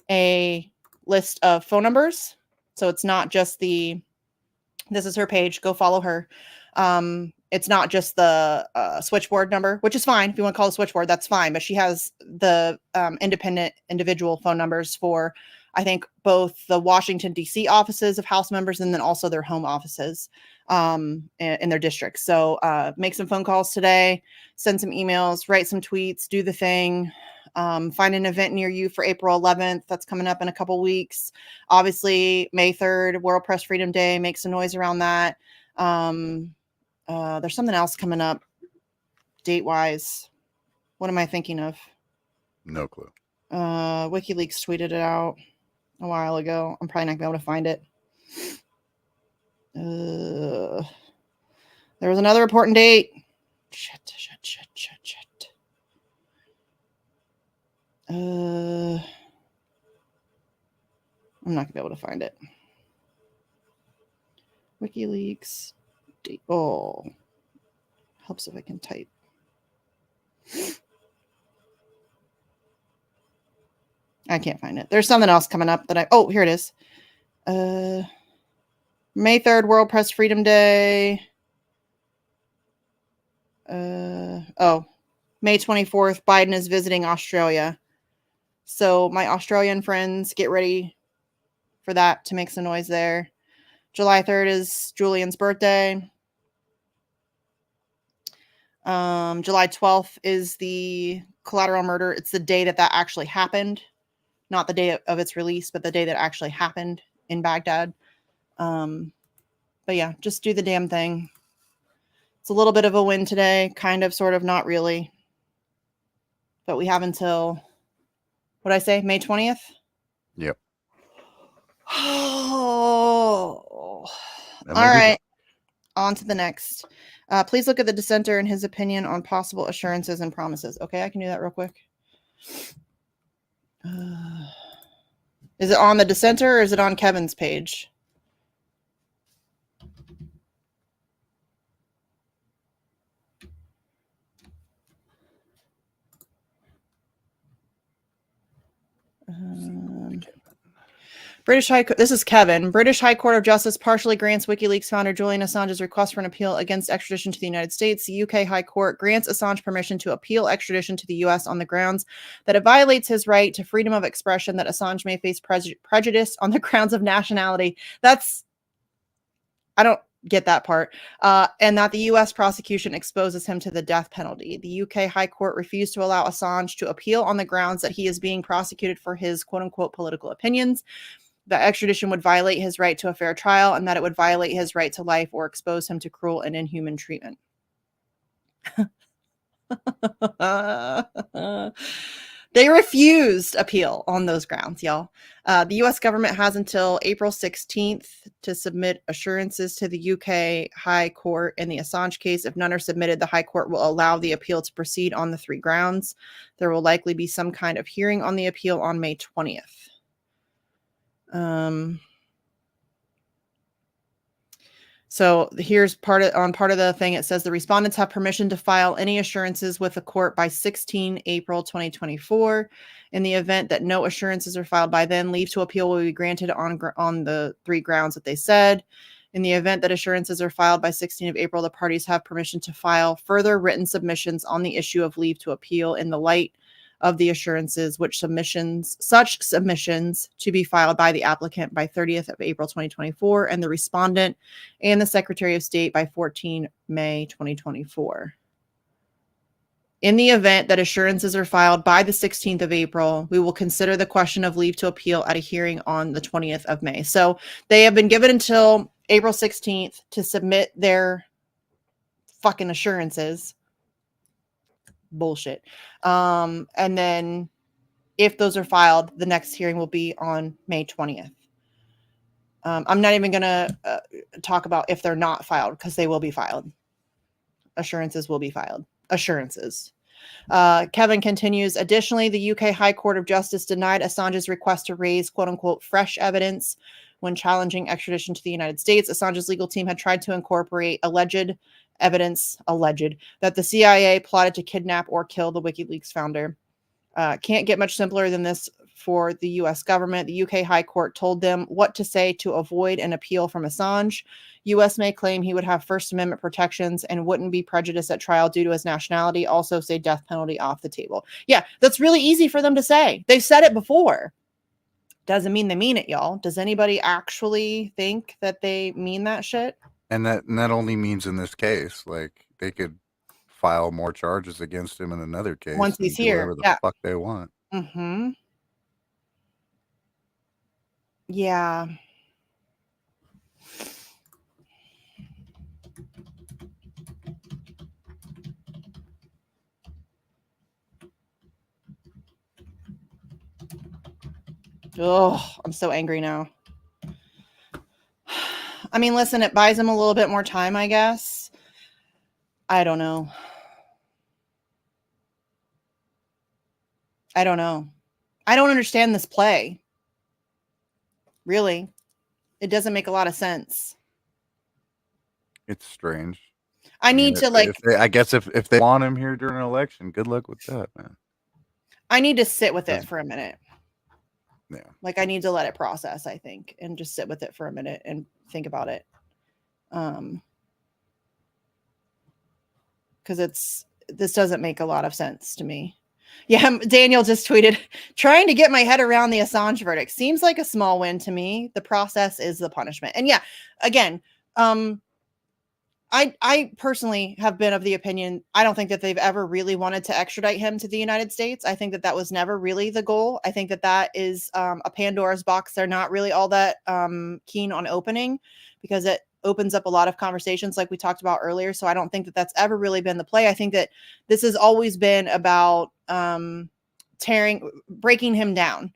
[SPEAKER 1] a list of phone numbers. So it's not just this is her page. Go follow her. It's not just the switchboard number, which is fine. If you want to call the switchboard, that's fine. But she has the independent individual phone numbers for, I think, both the Washington, D.C. offices of House members and then also their home offices in their districts. So make some phone calls today, send some emails, write some tweets, do the thing. Find an event near you for April 11th. That's coming up in a couple weeks. Obviously, May 3rd, World Press Freedom Day. Make some noise around that. There's something else coming up date-wise. What am I thinking of?
[SPEAKER 2] No clue.
[SPEAKER 1] WikiLeaks tweeted it out a while ago. I'm probably not going to be able to find it. There was another important date. Shit. I'm not going to be able to find it. WikiLeaks date. Oh, helps if I can type. I can't find it. There's something else coming up that oh, here it is. May 3rd, World Press Freedom Day. Oh, May 24th, Biden is visiting Australia. So my Australian friends, get ready for that to make some noise there. July 3rd is Julian's birthday. July 12th is the collateral murder. It's the day that actually happened. Not the day of its release, but the day that actually happened in Baghdad. But yeah, just do the damn thing. It's a little bit of a win today. Kind of, sort of, not really. But we have until, what did I say, May 20th?
[SPEAKER 2] Yep.
[SPEAKER 1] Oh. All right. On to the next. Please look at the dissenter and his opinion on possible assurances and promises. Okay, I can do that real quick. Is it on the dissenter or is it on Kevin's page? British High Court. This is Kevin. British High Court of Justice partially grants WikiLeaks founder Julian Assange's request for an appeal against extradition to the United States. The UK High Court grants Assange permission to appeal extradition to the US on the grounds that it violates his right to freedom of expression, that Assange may face prejudice on the grounds of nationality. I don't get that part. And that the US prosecution exposes him to the death penalty. The UK High Court refused to allow Assange to appeal on the grounds that he is being prosecuted for his quote unquote political opinions, that extradition would violate his right to a fair trial, and that it would violate his right to life or expose him to cruel and inhuman treatment. They refused appeal on those grounds, y'all. The U.S. government has until April 16th to submit assurances to the UK High Court in the Assange case. If none are submitted, the High Court will allow the appeal to proceed on the 3 grounds. There will likely be some kind of hearing on the appeal on May 20th. So here's part of the thing. It says the respondents have permission to file any assurances with the court by 16 April 2024. In the event that no assurances are filed by then, leave to appeal will be granted on the 3 grounds that they said. In the event that assurances are filed by 16 of April, the parties have permission to file further written submissions on the issue of leave to appeal in the light of the assurances, such submissions to be filed by the applicant by 30th of April 2024 and the respondent and the Secretary of State by 14 May 2024. In the event that assurances are filed by the 16th of April, we will consider the question of leave to appeal at a hearing on the 20th of May. So they have been given until April 16th to submit their fucking assurances. Bullshit. And then if those are filed, the next hearing will be on May 20th. I'm not even going to talk about if they're not filed, because they will be filed. Assurances will be filed. Assurances. Kevin continues. Additionally, the UK High Court of Justice denied Assange's request to raise quote unquote fresh evidence when challenging extradition to the United States. Assange's legal team had tried to incorporate alleged evidence that the CIA plotted to kidnap or kill the WikiLeaks founder. Can't get much simpler than this for the U.S. government. The UK High Court told them what to say to avoid an appeal from Assange. U.S. may claim he would have First Amendment protections and wouldn't be prejudiced at trial due to his nationality. Also say death penalty off the table. Yeah, that's really easy for them to say. They've said it before. Doesn't mean they mean it, y'all. Does anybody actually think that they mean that shit?
[SPEAKER 2] And that only means in this case, like they could file more charges against him in another case
[SPEAKER 1] once he's here.
[SPEAKER 2] Whatever the fuck they want.
[SPEAKER 1] Mm-hmm. Yeah. Oh, I'm so angry now. I mean, listen, it buys him a little bit more time, I guess. I don't know. I don't understand this play. Really. It doesn't make a lot of sense.
[SPEAKER 2] It's strange.
[SPEAKER 1] I need to like...
[SPEAKER 2] I guess if they want him here during an election, good luck with that, man. I
[SPEAKER 1] need to sit with it for a minute.
[SPEAKER 2] Yeah.
[SPEAKER 1] Like I need to let it process, I think, and just sit with it for a minute and think about it. Because this doesn't make a lot of sense to me. Yeah, Daniel just tweeted, trying to get my head around the Assange verdict. Seems like a small win to me. The process is the punishment. And yeah, again, I personally have been of the opinion, I don't think that they've ever really wanted to extradite him to the United States. I think that was never really the goal. I think that is a Pandora's box they're not really all that keen on opening, because it opens up a lot of conversations like we talked about earlier. So I don't think that that's ever really been the play. I think that this has always been about breaking him down.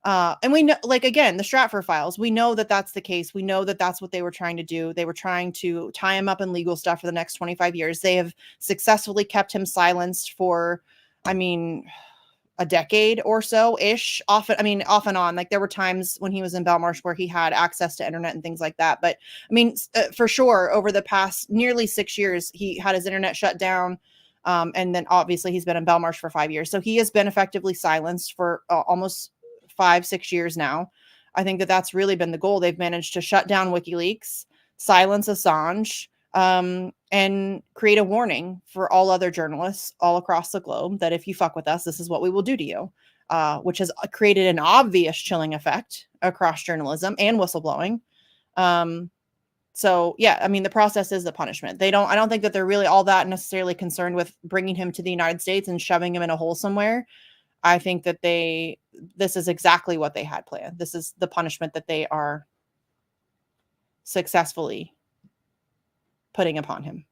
[SPEAKER 1] And we know, like, again, the Stratfor files, we know that that's the case. We know that that's what they were trying to do. They were trying to tie him up in legal stuff for the next 25 years. They have successfully kept him silenced for, I mean, a decade or so ish, off and on. Like there were times when he was in Belmarsh where he had access to internet and things like that. But I mean, for sure, over the past nearly 6 years, he had his internet shut down. And then obviously he's been in Belmarsh for 5 years. So he has been effectively silenced for almost 5-6 years now. I think that that's really been the goal. They've managed to shut down WikiLeaks, silence Assange, and create a warning for all other journalists all across the globe that if you fuck with us, this is what we will do to you, which has created an obvious chilling effect across journalism and whistleblowing. So yeah, I mean, the process is the punishment. I don't think that they're really all that necessarily concerned with bringing him to the United States and shoving him in a hole somewhere. I think that this is exactly what they had planned. This is the punishment that they are successfully putting upon him.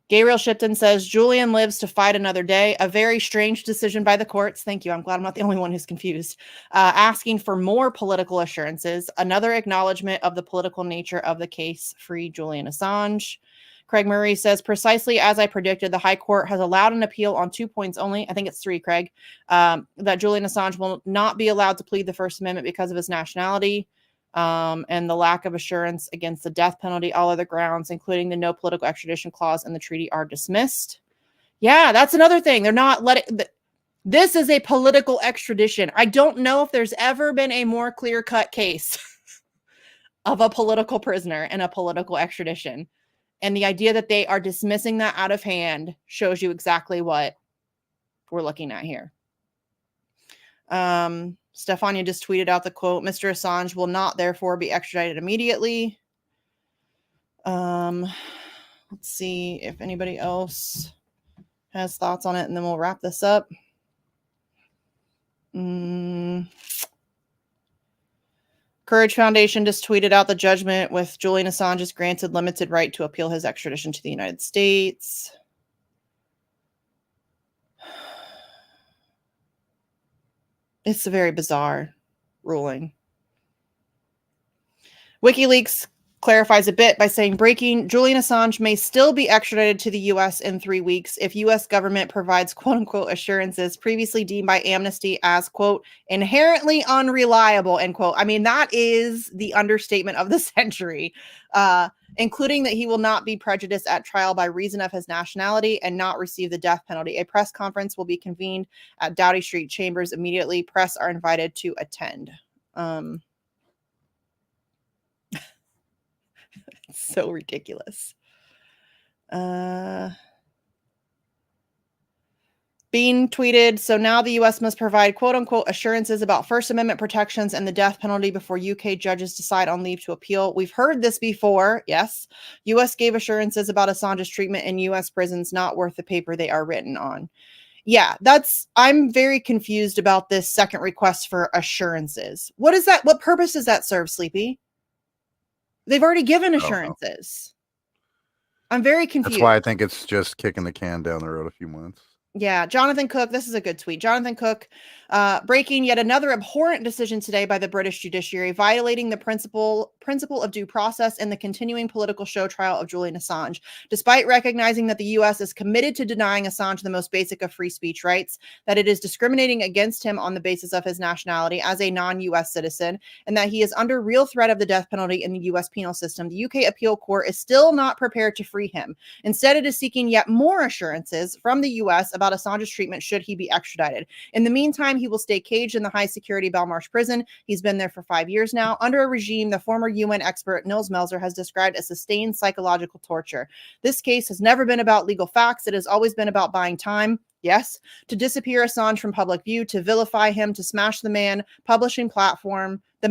[SPEAKER 1] Gabriel Shipton says, Julian lives to fight another day. A very strange decision by the courts. Thank you. I'm glad I'm not the only one who's confused. Asking for more political assurances. Another acknowledgement of the political nature of the case. Free Julian Assange. Craig Murray says, precisely as I predicted, the High Court has allowed an appeal on 2 points only. I think it's 3, Craig. That Julian Assange will not be allowed to plead the First Amendment because of his nationality. And the lack of assurance against the death penalty. All other grounds, including the no political extradition clause in the treaty, are dismissed. Yeah, that's another thing. They're not letting... This is a political extradition. I don't know if there's ever been a more clear-cut case of a political prisoner and a political extradition. And the idea that they are dismissing that out of hand shows you exactly what we're looking at here. Stefania just tweeted out the quote, Mr. Assange will not therefore be extradited immediately. Let's see if anybody else has thoughts on it, and then we'll wrap this up. Courage Foundation just tweeted out the judgment with Julian Assange is granted limited right to appeal his extradition to the United States. It's a very bizarre ruling. WikiLeaks clarifies a bit by saying, breaking, Julian Assange may still be extradited to the U.S. in 3 weeks if U.S. government provides quote-unquote assurances previously deemed by Amnesty as, quote, inherently unreliable, end quote. I mean, that is the understatement of the century, including that he will not be prejudiced at trial by reason of his nationality and not receive the death penalty. A press conference will be convened at Doughty Street Chambers immediately. Press are invited to attend. So ridiculous. Bean tweeted, so now the U.S. must provide quote-unquote assurances about First Amendment protections and the death penalty before UK judges decide on leave to appeal. We've heard this before. Yes. U.S. gave assurances about Assange's treatment in U.S. prisons not worth the paper they are written on. Yeah, I'm very confused about this second request for assurances. What is that? What purpose does that serve, Sleepy? They've already given assurances. I'm very confused.
[SPEAKER 2] That's why I think it's just kicking the can down the road a few months.
[SPEAKER 1] Yeah, Jonathan Cook, this is a good tweet. Jonathan Cook, breaking yet another abhorrent decision today by the British judiciary, violating the principle of due process in the continuing political show trial of Julian Assange. Despite recognizing that the U.S. is committed to denying Assange the most basic of free speech rights, that it is discriminating against him on the basis of his nationality as a non-U.S. citizen, and that he is under real threat of the death penalty in the U.S. penal system, the UK appeal court is still not prepared to free him. Instead, it is seeking yet more assurances from the U.S. about Assange's treatment should he be extradited. In the meantime, he will stay caged in the high-security Belmarsh prison. He's been there for 5 years now, under a regime the former UN expert Nils Melzer has described as sustained psychological torture. This case has never been about legal facts. It has always been about buying time. Yes, to disappear Assange from public view, to vilify him, to smash the main publishing platform for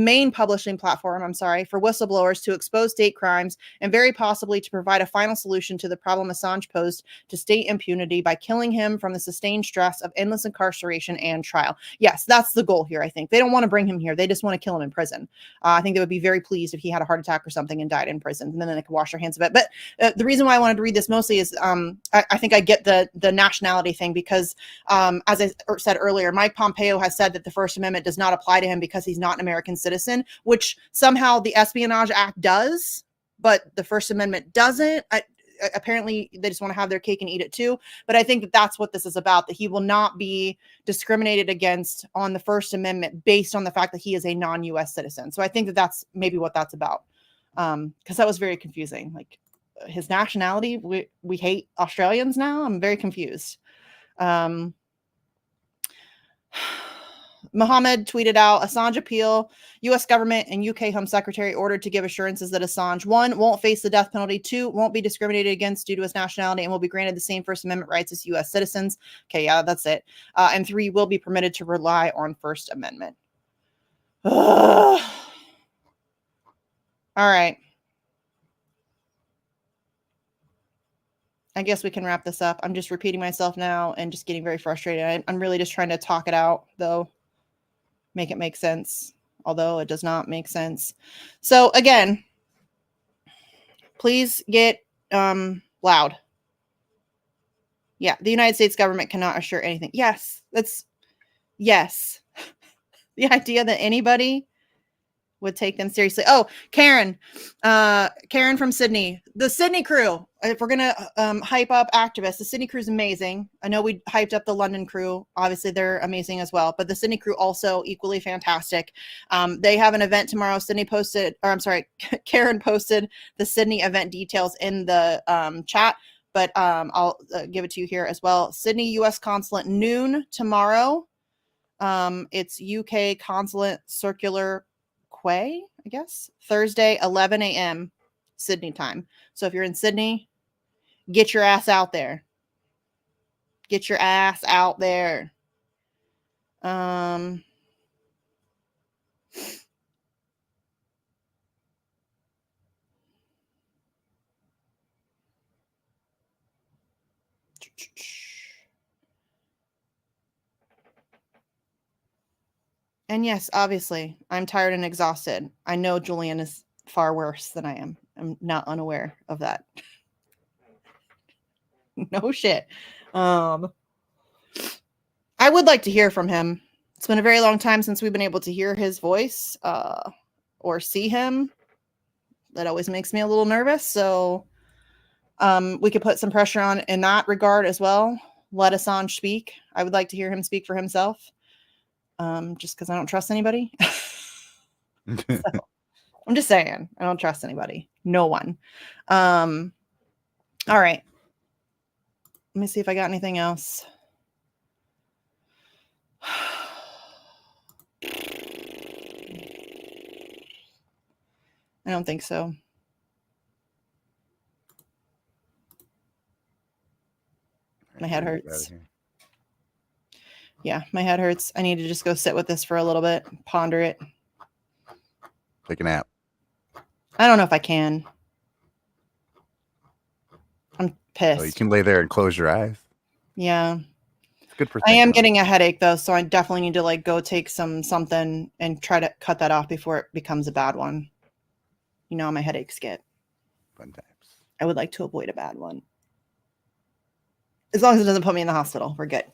[SPEAKER 1] whistleblowers to expose state crimes, and very possibly to provide a final solution to the problem Assange posed to state impunity by killing him from the sustained stress of endless incarceration and trial. Yes, that's the goal here, I think. They don't want to bring him here. They just want to kill him in prison. I think they would be very pleased if he had a heart attack or something and died in prison, and then they could wash their hands of it. But the reason why I wanted to read this mostly is I think I get the nationality thing because, as I said earlier, Mike Pompeo has said that the First Amendment does not apply to him because he's not an American citizen, which somehow the Espionage Act does, but the First Amendment doesn't. Apparently, they just want to have their cake and eat it too. But I think that that's what this is about, that he will not be discriminated against on the First Amendment based on the fact that he is a non-U.S. citizen. So I think that that's maybe what that's about, because that was very confusing. Like his nationality, we hate Australians now. I'm very confused. Mohammed tweeted out, Assange appeal, U.S. government and UK Home Secretary ordered to give assurances that Assange, 1, won't face the death penalty, 2, won't be discriminated against due to his nationality and will be granted the same First Amendment rights as U.S. citizens. Okay, yeah, that's it. And 3, will be permitted to rely on First Amendment. All right. I guess we can wrap this up. I'm just repeating myself now and just getting very frustrated. I'm really just trying to talk it out, though. Make it make sense, although it does not make sense. So again, please get loud. Yeah, the United States government cannot assure anything. Yes, yes. The idea that anybody would take them seriously. Oh, Karen from Sydney, the Sydney crew. If we're gonna hype up activists, the Sydney crew is amazing. I know we hyped up the London crew. Obviously, they're amazing as well. But the Sydney crew also equally fantastic. They have an event tomorrow. Karen posted the Sydney event details in the chat. But I'll give it to you here as well. Sydney U.S. Consulate, noon tomorrow. It's UK Consulate Circular Quay, I guess. Thursday, 11 a.m. Sydney time. So if you're in Sydney, get your ass out there. Get your ass out there. And yes, obviously, I'm tired and exhausted. I know Julian is far worse than I am. I'm not unaware of that. No shit. I would like to hear from him. It's been a very long time since we've been able to hear his voice or see him. That always makes me a little nervous. So we could put some pressure on in that regard as well. Let Assange speak. I would like to hear him speak for himself. Just because I don't trust anybody. So, I'm just saying, I don't trust anybody. No one. All right. Let me see if I got anything else. I don't think so. My head hurts. Yeah, my head hurts. I need to just go sit with this for a little bit, ponder it.
[SPEAKER 2] Take a nap.
[SPEAKER 1] I don't know if I can. I'm pissed.
[SPEAKER 2] Oh, you can lay there and close your eyes.
[SPEAKER 1] Yeah.
[SPEAKER 2] It's good for
[SPEAKER 1] I am getting a headache though, so I definitely need to like go take something and try to cut that off before it becomes a bad one. You know how my headaches get.
[SPEAKER 2] Fun times.
[SPEAKER 1] I would like to avoid a bad one. As long as it doesn't put me in the hospital, we're good.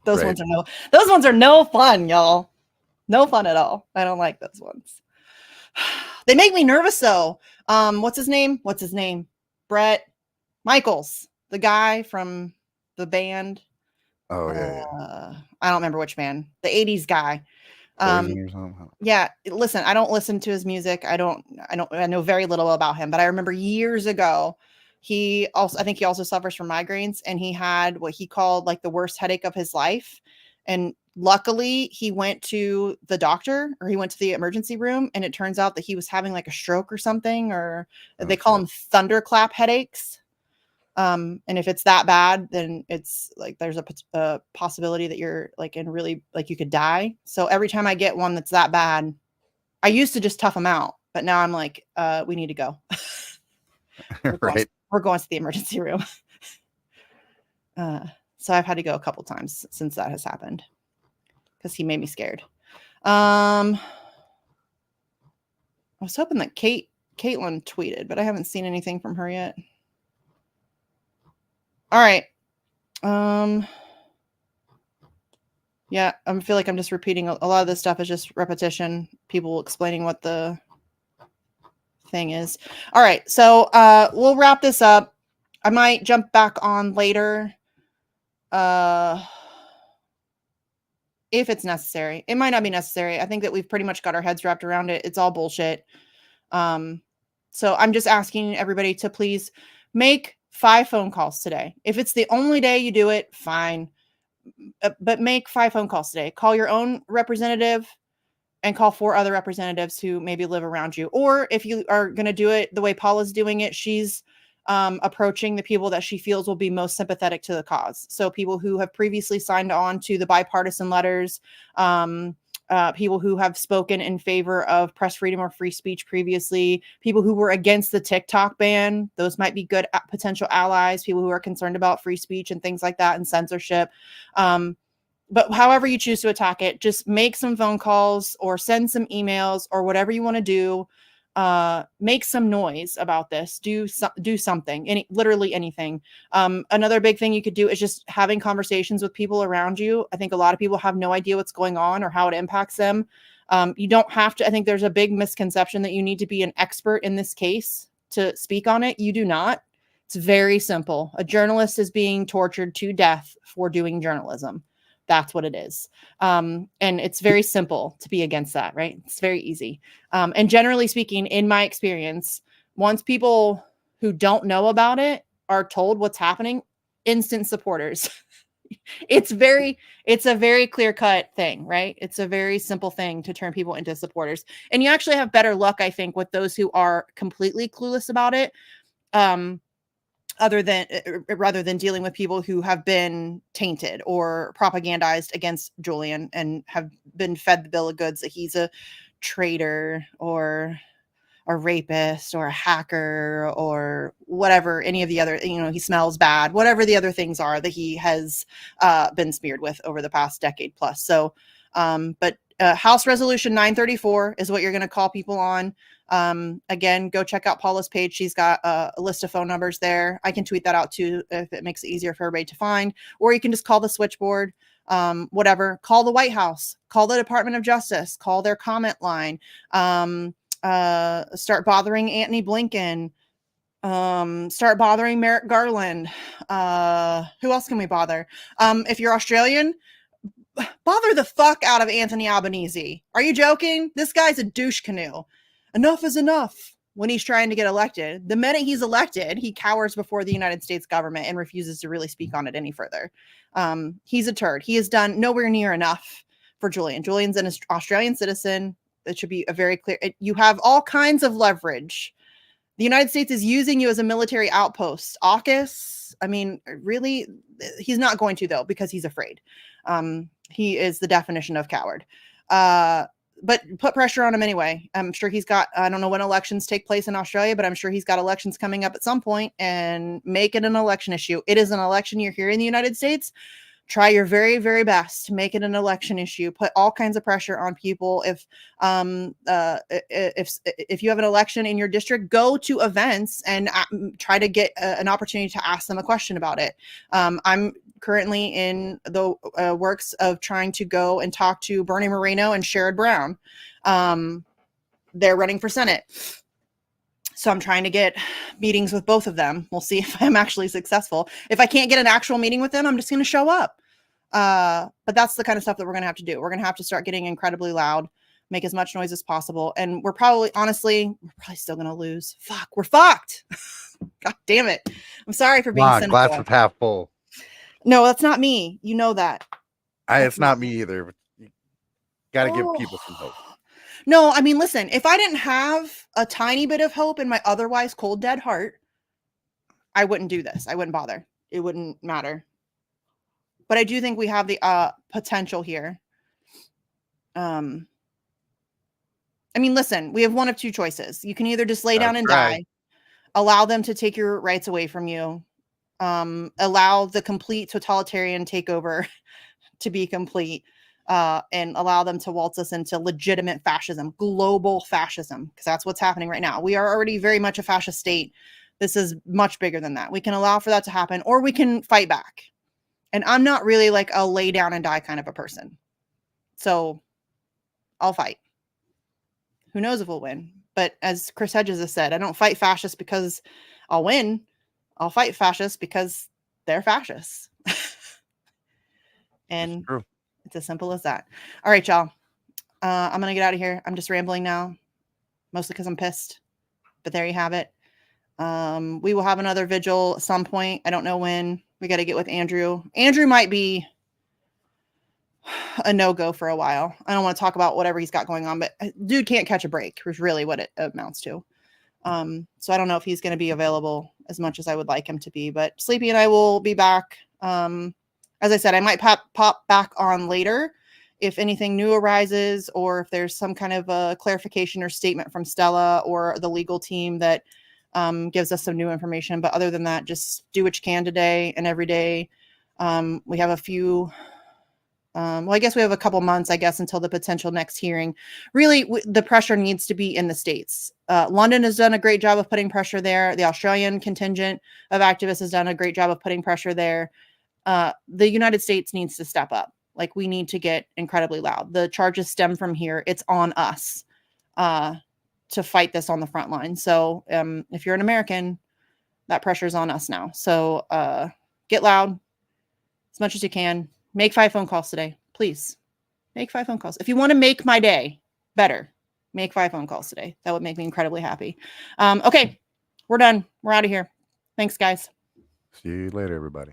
[SPEAKER 1] Those ones are no fun, y'all. No fun at all. I don't like those ones. They make me nervous though. What's his name? Brett Michaels, the guy from the band.
[SPEAKER 2] Oh yeah.
[SPEAKER 1] I don't remember which band. The 80s guy.
[SPEAKER 2] Poison or something?
[SPEAKER 1] Yeah, listen, I don't listen to his music. I know very little about him, but I remember years ago I think he also suffers from migraines, and he had what he called like the worst headache of his life. And luckily he went to the doctor, or he went to the emergency room, and it turns out that he was having like a stroke or something, or they call them thunderclap headaches. And if it's that bad, then it's like there's a possibility that you're like in really like you could die. So every time I get one that's that bad, I used to just tough them out, but now I'm like, we need to go. We're going to the emergency room. So I've had to go a couple times since that has happened because he made me scared. I was hoping that Caitlin tweeted, but I haven't seen anything from her yet. All right. Yeah, I feel like I'm just repeating a lot of this stuff is just repetition, people explaining what the thing is. All right, so we'll wrap this up. I might jump back on later if it's necessary. It might not be necessary. I think that we've pretty much got our heads wrapped around it. It's all bullshit. So I'm just asking everybody to please make 5 phone calls today. If it's the only day you do it, fine. But make 5 phone calls today. Call your own representative and call 4 other representatives who maybe live around you. Or if you are going to do it the way Paula's doing it, she's approaching the people that she feels will be most sympathetic to the cause. So people who have previously signed on to the bipartisan letters, people who have spoken in favor of press freedom or free speech previously, people who were against the TikTok ban. Those might be good potential allies, people who are concerned about free speech and things like that and censorship. But however you choose to attack it, just make some phone calls or send some emails or whatever you want to do. make some noise about this. Do something, literally anything. Another big thing you could do is just having conversations with people around you. I think a lot of people have no idea what's going on or how it impacts them. You don't have to. I think there's a big misconception that you need to be an expert in this case to speak on it. You do not. It's very simple. A journalist is being tortured to death for doing journalism. That's what it is. And it's very simple to be against that, right? It's very easy. And generally speaking, in my experience, once people who don't know about it are told what's happening, instant supporters. It's a very clear-cut thing, right? It's a very simple thing to turn people into supporters. And you actually have better luck, I think, with those who are completely clueless about it. Rather than dealing with people who have been tainted or propagandized against Julian and have been fed the bill of goods that he's a traitor or a rapist or a hacker or whatever, any of the other, he smells bad, whatever the other things are that he has been smeared with over the past decade plus. So, but House Resolution 934 is what you're going to call people on. Again, go check out Paula's page. She's got a list of phone numbers there. I can tweet that out too if it makes it easier for everybody to find, or you can just call the switchboard. Whatever, call the White House, call the Department of Justice, call their comment line, start bothering Antony Blinken, start bothering Merrick Garland. Who else can we bother? If you're Australian, bother the fuck out of Anthony Albanese. Are you joking? This guy's a douche canoe. Enough is enough when he's trying to get elected. The minute he's elected, he cowers before the United States government and refuses to really speak on it any further. He's a turd. He has done nowhere near enough for Julian. Julian's an Australian citizen. It should be a very clear. You have all kinds of leverage. The United States is using you as a military outpost. AUKUS, I mean, really, he's not going to, though, because he's afraid. He is the definition of coward. But put pressure on him anyway. I'm sure he's got, I don't know when elections take place in Australia, but I'm sure he's got elections coming up at some point, and make it an election issue. It is an election year here in the United States. Try your very, very best to make it an election issue. Put all kinds of pressure on people. If you have an election in your district, go to events and try to get an opportunity to ask them a question about it. I'm currently in the works of trying to go and talk to Bernie Moreno and Sherrod Brown. They're running for Senate. So I'm trying to get meetings with both of them. We'll see if I'm actually successful. If I can't get an actual meeting with them, I'm just going to show up. But that's the kind of stuff that we're going to have to do. We're going to have to start getting incredibly loud, make as much noise as possible. And we're probably still going to lose. Fuck, we're fucked. God damn it. I'm sorry for being cynical.
[SPEAKER 2] Glass is half full.
[SPEAKER 1] No, that's not me. You know that.
[SPEAKER 2] It's not me either. But you got to give people some hope.
[SPEAKER 1] No, I mean, listen, if I didn't have a tiny bit of hope in my otherwise cold, dead heart, I wouldn't do this. I wouldn't bother. It wouldn't matter. But I do think we have the potential here. I mean, listen, we have one of two choices. You can either just lay down and die, allow them to take your rights away from you, allow the complete totalitarian takeover to be complete, and allow them to waltz us into legitimate fascism, global fascism, because that's what's happening right now. We are already very much a fascist state. This is much bigger than that. We can allow for that to happen, or we can fight back. And I'm not really like a lay down and die kind of a person. So I'll fight. Who knows if we'll win? But as Chris Hedges has said, I don't fight fascists because I'll win. I'll fight fascists because they're fascists. And it's as simple as that. All right, y'all. I'm going to get out of here. I'm just rambling now, mostly because I'm pissed. But there you have it. We will have another vigil at some point. I don't know when. We got to get with Andrew. Andrew might be a no-go for a while. I don't want to talk about whatever he's got going on, but dude can't catch a break, is really what it amounts to. So I don't know if he's going to be available as much as I would like him to be, but Sleepy and I will be back. As I said, I might pop back on later if anything new arises, or if there's some kind of a clarification or statement from Stella or the legal team that gives us some new information. But other than that, just do what you can today and every day. We have a few well, I guess we have a couple months, I guess, until the potential next hearing. Really, the pressure needs to be in the States. London has done a great job of putting pressure there. The Australian contingent of activists has done a great job of putting pressure there. The United States needs to step up. Like, we need to get incredibly loud. The charges stem from here. It's on us to fight this on the front line. So if you're an American, that pressure's on us now. So get loud as much as you can. Make 5 phone calls today. Please make 5 phone calls. If you want to make my day better, make 5 phone calls today. That would make me incredibly happy. Okay, we're done. We're out of here. Thanks, guys.
[SPEAKER 2] See you later, everybody.